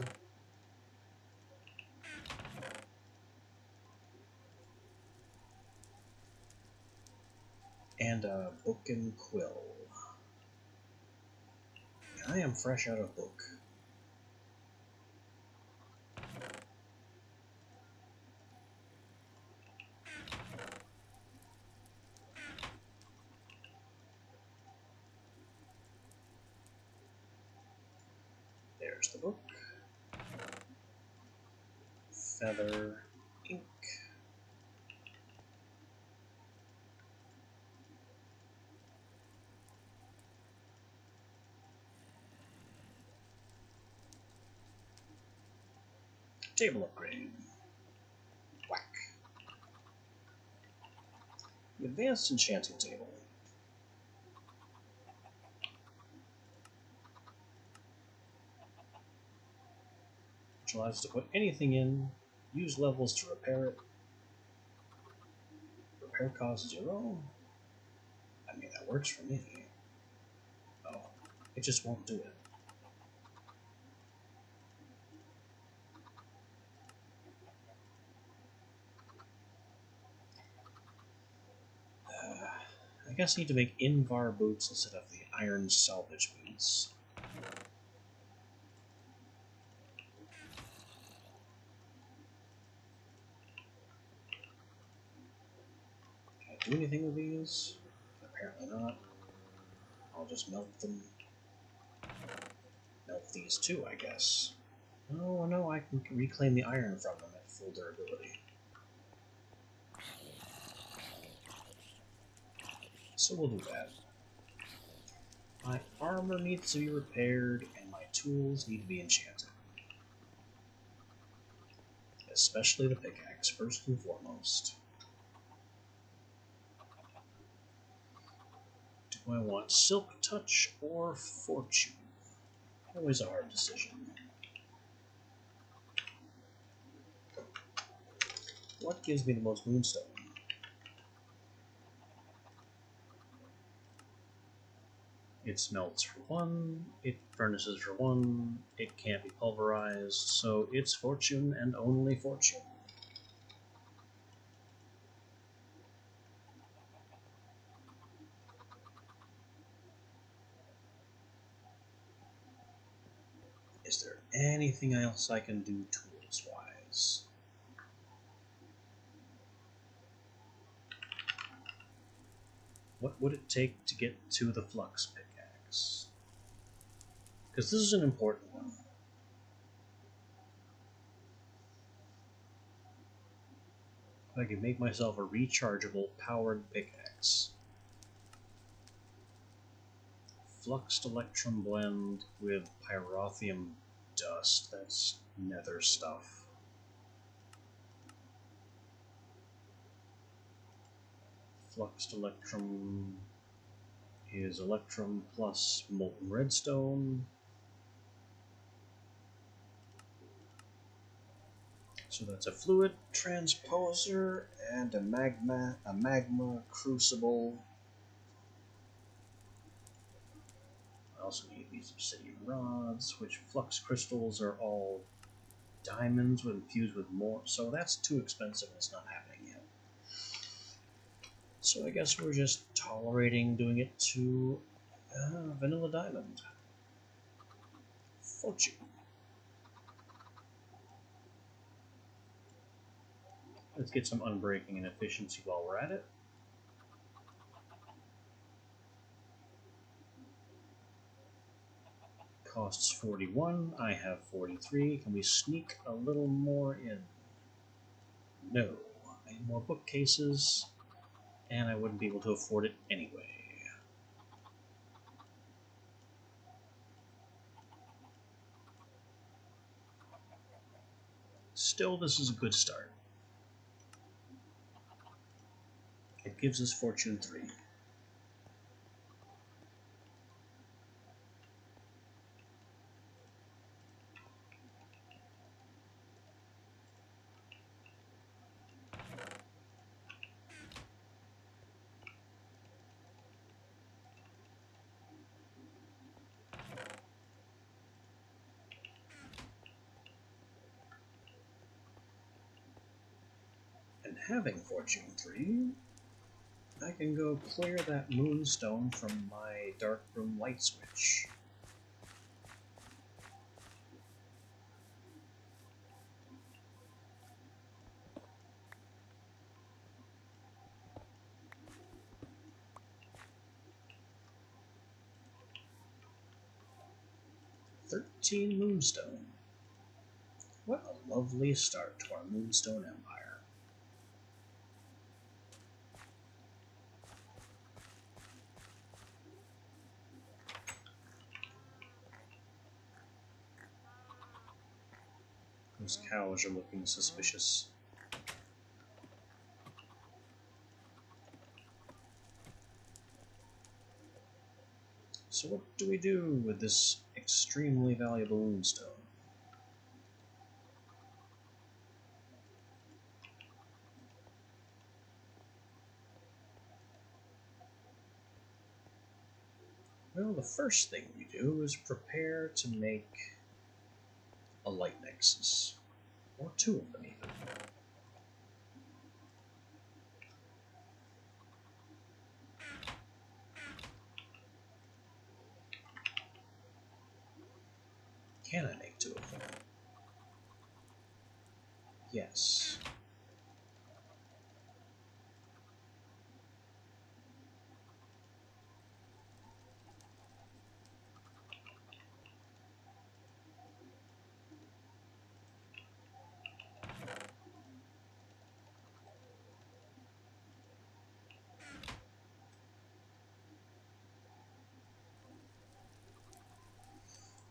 Speaker 1: And a book and quill. I am fresh out of book. There's the book. Feather, ink. Table upgrade. Whack. The advanced enchanting table. Which allows us to put anything in, use levels to repair it. Repair cost 0? I mean, that works for me. Oh, it just won't do it. I guess I need to make Invar boots instead of the iron salvage boots. Can I do anything with these? Apparently not. I'll just melt them. Melt these too, I guess. Oh no, I can reclaim the iron from them at full durability. So we'll do that. My armor needs to be repaired, and my tools need to be enchanted. Especially the pickaxe, first and foremost. Do I want Silk Touch or Fortune? Always a hard decision. What gives me the most moonstone? It smelts for 1, it furnaces for 1, it can't be pulverized, so it's Fortune and only Fortune. Is there anything else I can do tools-wise? What would it take to get to the flux pickaxe? Because this is an important one. I can make myself a rechargeable powered pickaxe. Fluxed electrum blend with pyrotheum dust. That's nether stuff. Fluxed electrum is electrum plus molten redstone. So that's a fluid transposer and a magma crucible. I also need these obsidian rods, which flux crystals are all diamonds infused with more. So that's too expensive and it's not happening yet. So I guess we're just tolerating doing it to vanilla diamond. Fortune. Let's get some unbreaking and efficiency while we're at it. Costs 41, I have 43. Can we sneak a little more in? No. I need more bookcases, and I wouldn't be able to afford it anyway. Still, this is a good start. It gives us Fortune 3. And having Fortune 3, I can go clear that moonstone from my dark room light switch. "13 Moonstone. What a lovely start to our Moonstone Empire." Those cows are looking suspicious. So what do we do with this extremely valuable moonstone? Well, the first thing we do is prepare to make a light nexus. Or 2 of them, even. Can I make 2 of them? Yes.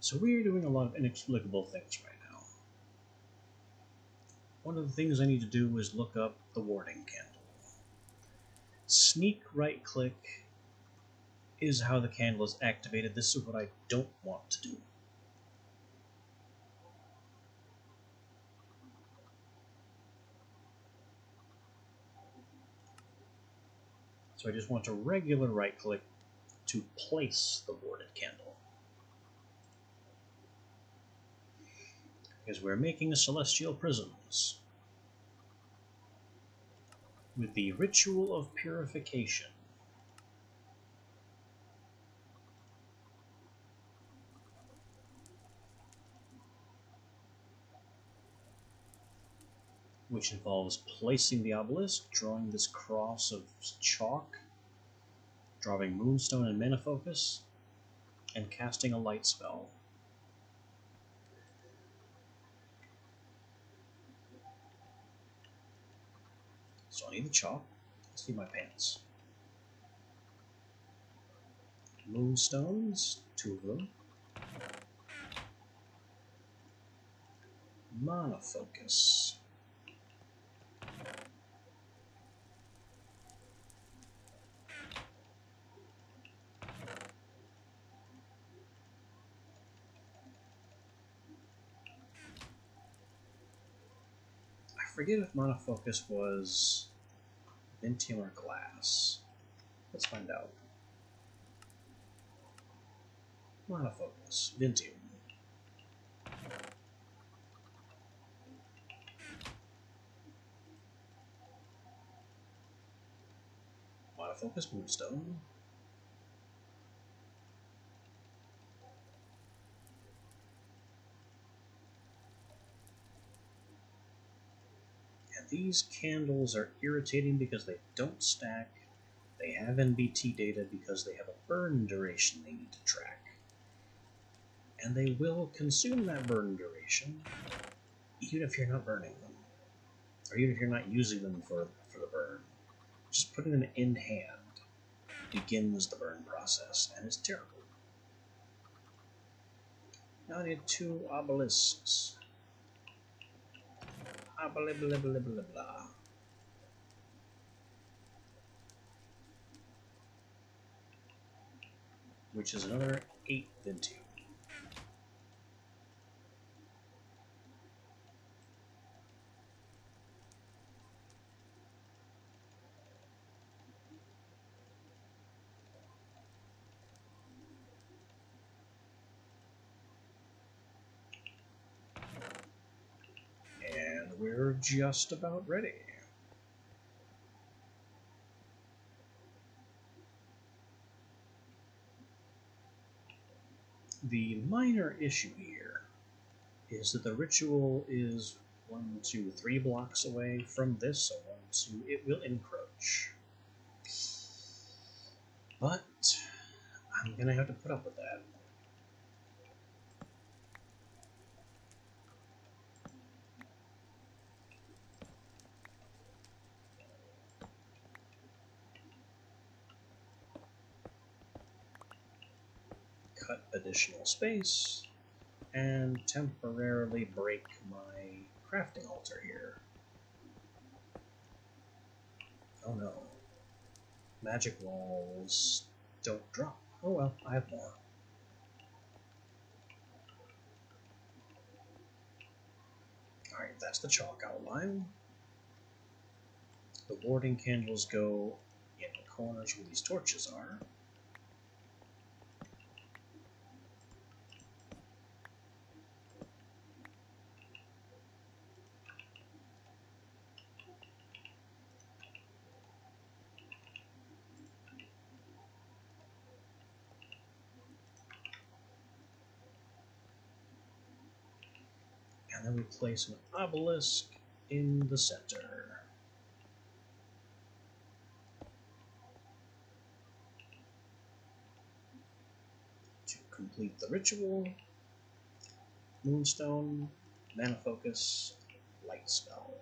Speaker 1: So we're doing a lot of inexplicable things right now. One of the things I need to do is look up the warning candle. Sneak right-click is how the candle is activated. This is what I don't want to do. So I just want to regular right-click to place the warded candle. Because we're making celestial prisms with the ritual of purification. Which involves placing the obelisk, drawing this cross of chalk, drawing moonstone and mana focus, and casting a light spell. So I need the chalk. Let's see my pants. Moonstones, 2 of them. Mana focus. I forget if mana focus was Vintium or glass. Let's find out. Mana focus, Vintium. Mana focus, moonstone. And these candles are irritating because they don't stack. They have NBT data because they have a burn duration they need to track. And they will consume that burn duration even if you're not burning them. Or even if you're not using them for the burn. Just putting them in hand begins the burn process, and it's terrible. Now I need 2 obelisks. Blah, blah, blah, blah, blah. Which is another 8 Vintu. And we're just about ready. The minor issue here is that the ritual is 1, 2, 3 blocks away from this, so 1, 2, it will encroach. But I'm gonna have to put up with that. Cut additional space and temporarily break my crafting altar here. Oh no. Magic walls don't drop. Oh well, I have more. Alright, that's the chalk outline. The warding candles go in the corners where these torches are. And then we place an obelisk in the center. To complete the ritual, moonstone, mana focus, light spell.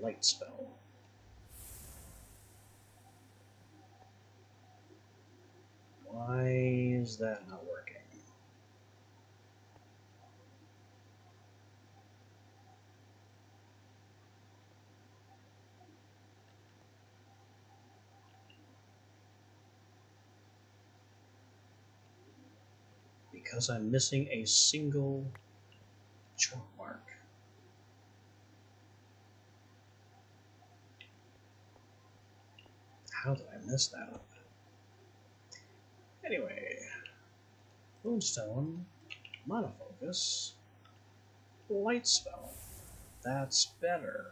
Speaker 1: Light spell. Why is that not working? Because I'm missing a single chalk mark. How did I mess that up? Anyway, moonstone, mana focus, light spell. That's better.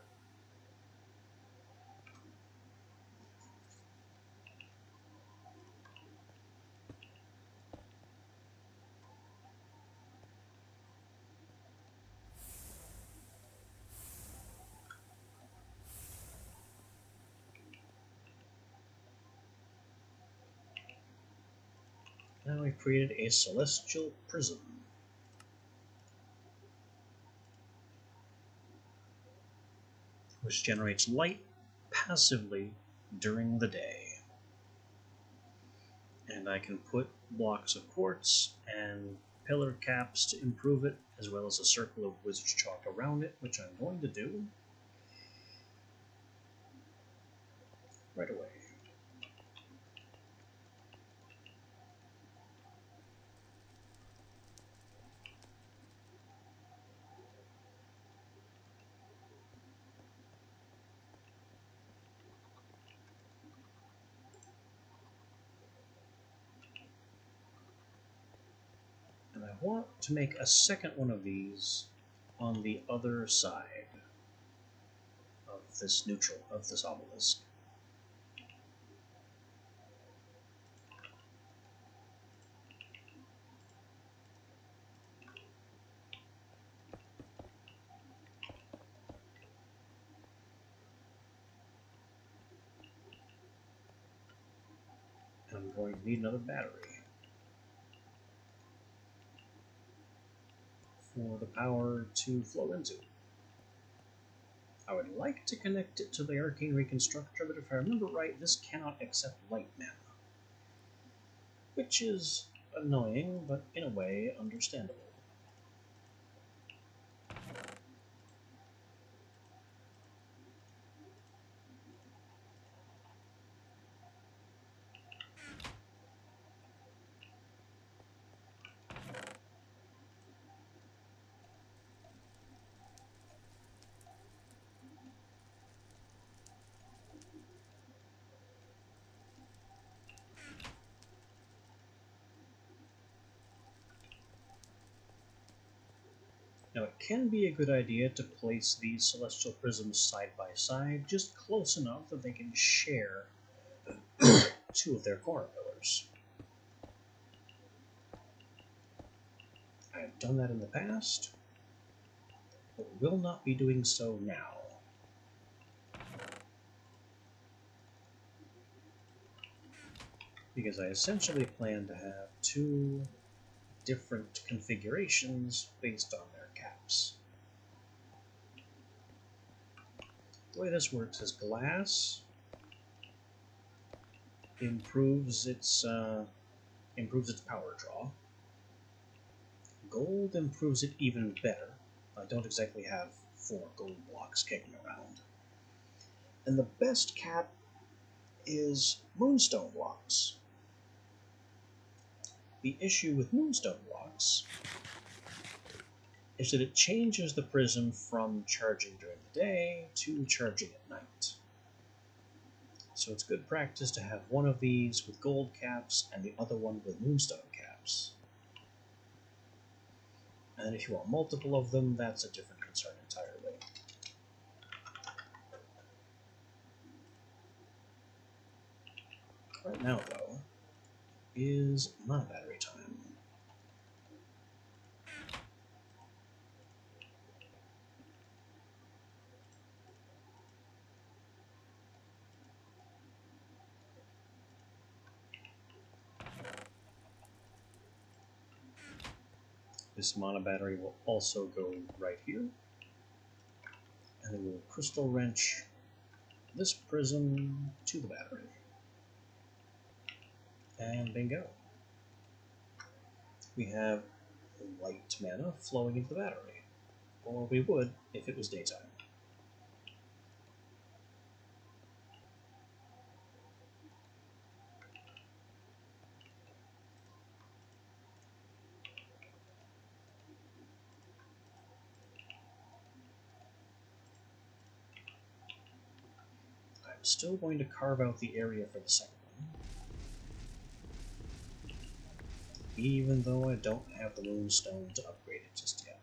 Speaker 1: Now we've created a celestial prism, which generates light passively during the day. And I can put blocks of quartz and pillar caps to improve it, as well as a circle of wizard's chalk around it, which I'm going to do right away. And I want to make a second one of these on the other side of this neutral, of this obelisk. And I'm going to need another battery for the power to flow into. I would like to connect it to the Arcane Reconstructor, but if I remember right, this cannot accept light mana, which is annoying, but in a way understandable. Now, it can be a good idea to place these celestial prisms side by side, just close enough that they can share two of their corner pillars. I have done that in the past, but will not be doing so now. Because I essentially plan to have two different configurations based on their caps. The way this works is glass improves its power draw. Gold improves it even better. I don't exactly have 4 gold blocks kicking around. And the best cap is moonstone blocks. The issue with moonstone blocks is that it changes the prism from charging during the day to charging at night. So it's good practice to have one of these with gold caps and the other one with moonstone caps. And if you want multiple of them, that's a different concern entirely. Right now, though, is mana battery time. This mana battery will also go right here, and then we'll crystal wrench this prism to the battery. And bingo. We have light mana flowing into the battery, or we would if it was daytime. I'm still going to carve out the area for the second one, even though I don't have the moonstone to upgrade it just yet.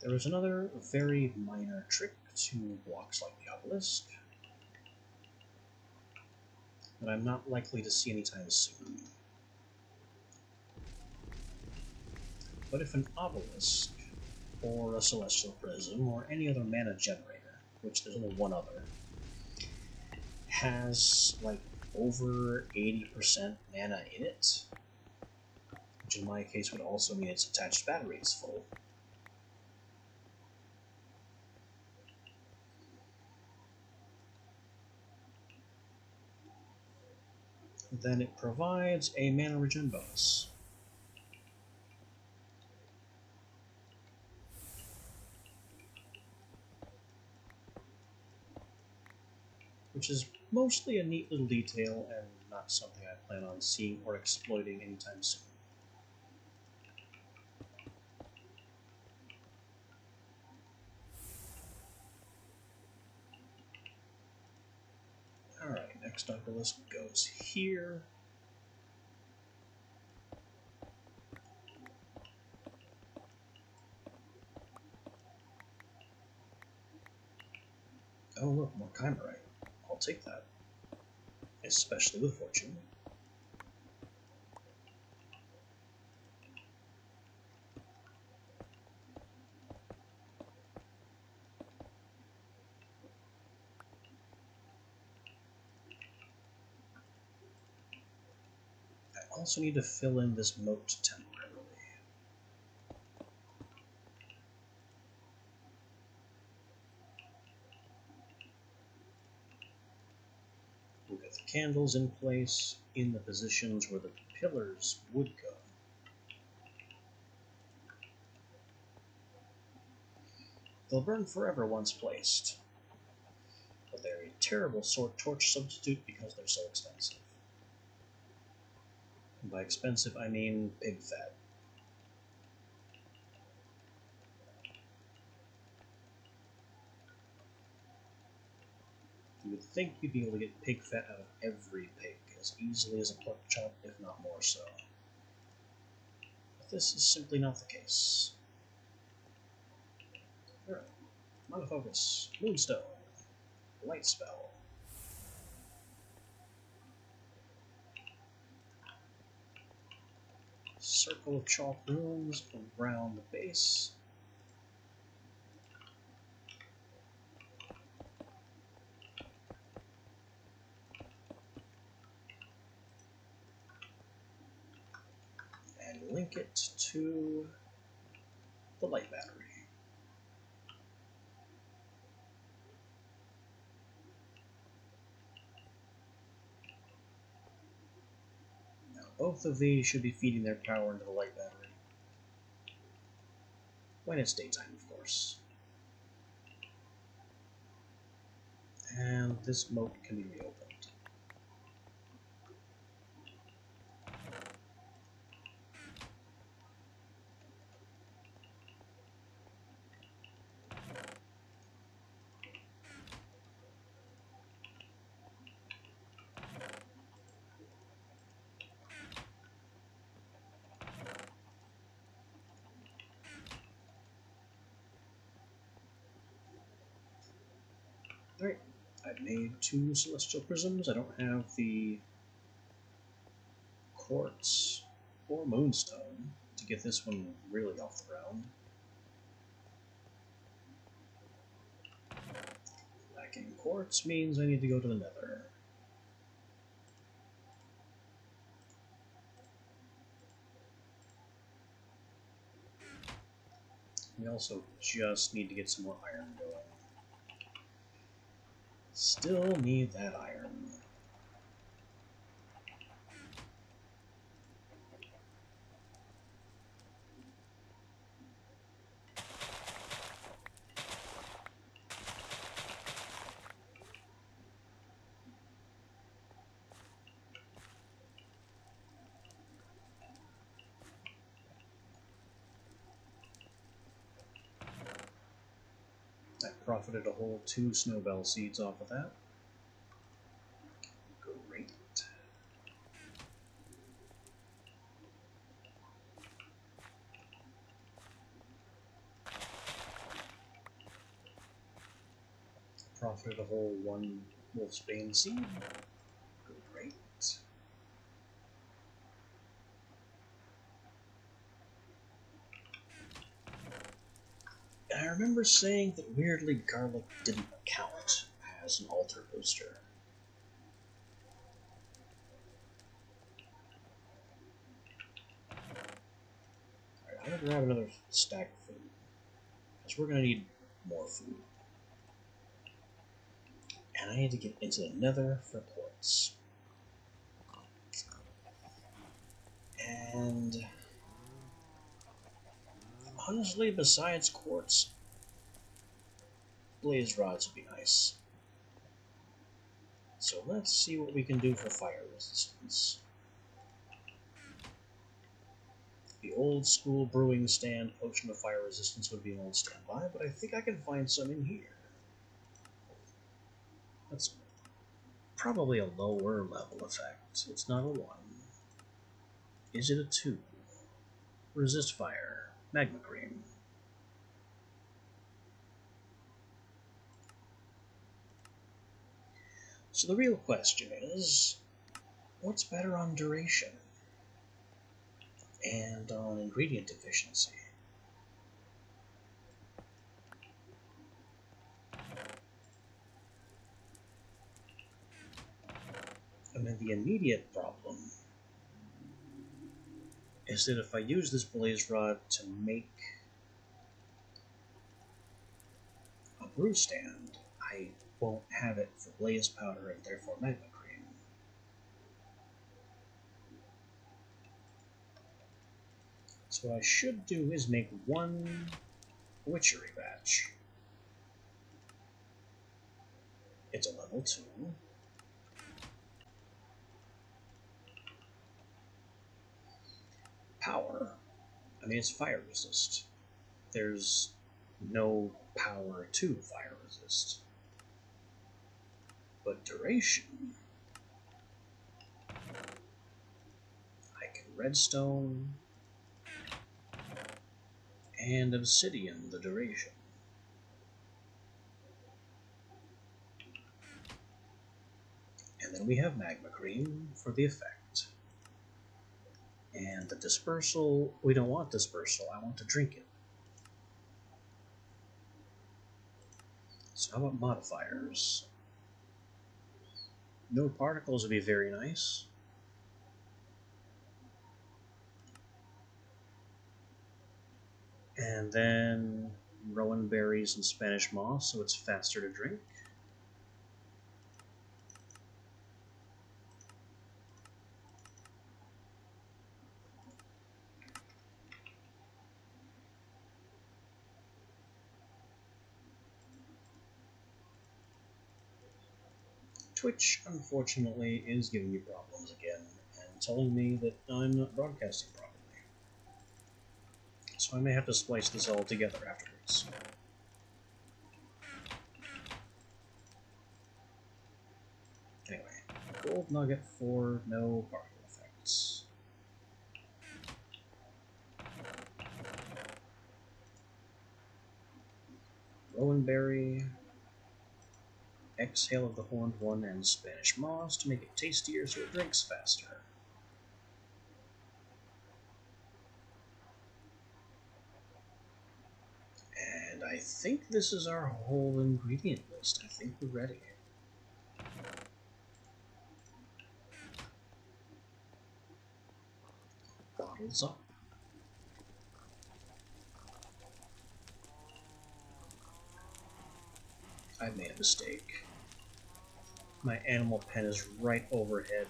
Speaker 1: There is another very minor trick to blocks like the obelisk that I'm not likely to see anytime soon. But if an obelisk, or a celestial prism, or any other mana generator, which there's only one other, has like over 80% mana in it, which in my case would also mean its attached battery is full, then it provides a mana regen bonus. Which is mostly a neat little detail and not something I plan on seeing or exploiting anytime soon. Alright, next obelisk goes here. Oh look, more Chimerite. I'll take that. Especially with Fortune. also need to fill in this moat temporarily. We've got the candles in place in the positions where the pillars would go. They'll burn forever once placed, but they're a terrible torch substitute because they're so expensive. And by expensive, I mean pig fat. You would think you'd be able to get pig fat out of every pig as easily as a pork chop, if not more so. But this is simply not the case. Alright, monofocus, moonstone, light spell. Circle of chalk runes around the base. And link it to the light battery. Now both of these should be feeding their power into the light battery. When it's daytime, of course. And this moat can be reopened. Alright, I've made 2 celestial prisms. I don't have the quartz or moonstone to get this one really off the ground. Lacking quartz means I need to go to the nether. We also just need to get some more iron going. Still need that iron. I profited a whole 2 snowbell seeds off of that. Great. Profited a whole 1 wolfsbane seed. Great. I remember saying that weirdly garlic didn't count as an altar booster. Alright, I'm gonna grab another stack of food, because we're gonna need more food. And I need to get into the nether for quartz. And honestly, besides quartz, blaze rods would be nice. So let's see what we can do for fire resistance. The old school brewing stand potion of fire resistance would be an old standby, but I think I can find some in here. That's probably a lower level effect. It's not a 1. Is it a 2? Resist fire. Magma cream. So the real question is, what's better on duration? And on ingredient efficiency? And then the immediate problem is that if I use this blaze rod to make a brew stand, I won't have it for blaze powder and therefore magma cream. So what I should do is make one witchery batch. It's a level 2. Power. I mean, it's fire resist. There's no power to fire resist. But duration. I can redstone and obsidian the duration. And then we have magma cream for the effect. And the dispersal, we don't want dispersal, I want to drink it. So how about modifiers? No particles would be very nice. And then rowan berries and Spanish moss, so it's faster to drink. Twitch, unfortunately, is giving me problems again and telling me that I'm not broadcasting properly. So I may have to splice this all together afterwards. Anyway, gold nugget for no particle effects. Rowan berry, exhale of the horned one, and Spanish moss to make it tastier so it drinks faster. And I think this is our whole ingredient list. I think we're ready. Bottles up. I made a mistake. My animal pen is right overhead,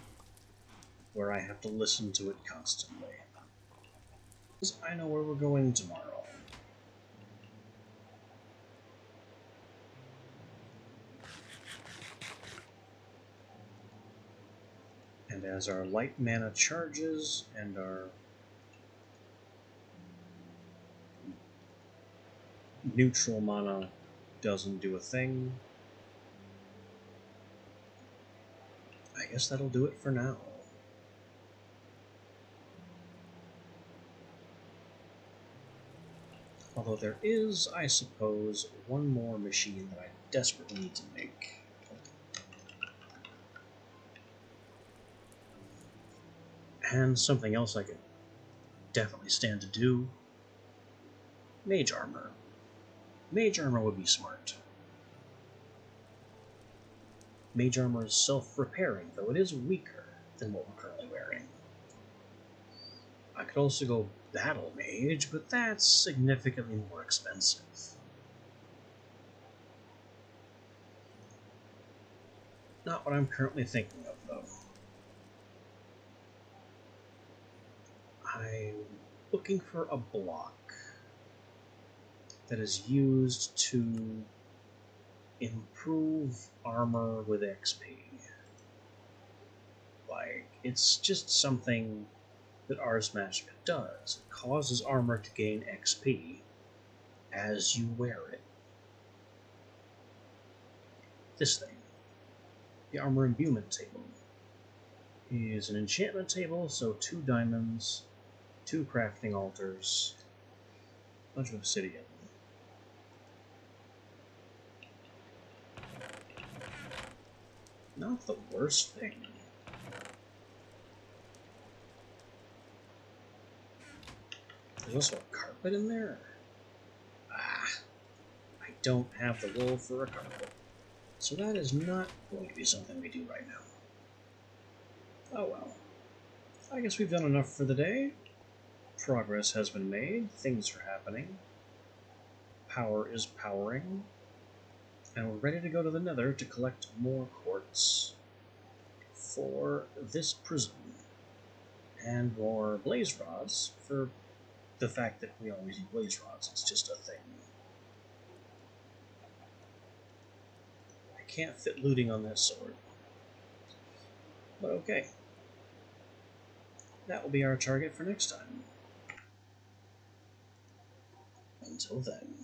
Speaker 1: where I have to listen to it constantly. I know where we're going tomorrow. And as our light mana charges and our neutral mana doesn't do a thing, I guess that'll do it for now. Although there is, I suppose, one more machine that I desperately need to make. And something else I could definitely stand to do. Mage armor. Mage armor would be smart. Mage armor is self-repairing, though it is weaker than what we're currently wearing. I could also go battle mage, but that's significantly more expensive. Not what I'm currently thinking of, though. I'm looking for a block that is used to improve armor with XP. Like, it's just something that Ars Magica does. It causes armor to gain XP as you wear it. This thing, the Armor Imbuement table, is an enchantment table, so 2 diamonds, 2 crafting altars, a bunch of obsidian. Not the worst thing. There's also a carpet in there. I don't have the wool for a carpet. So that is not going to be something we do right now. Oh well. I guess we've done enough for the day. Progress has been made, things are happening, power is powering, and we're ready to go to the Nether to collect more quartz for this prism, and more blaze rods for the fact that we always need blaze rods. It's just a thing. I can't fit looting on that sword. But okay. That will be our target for next time. Until then.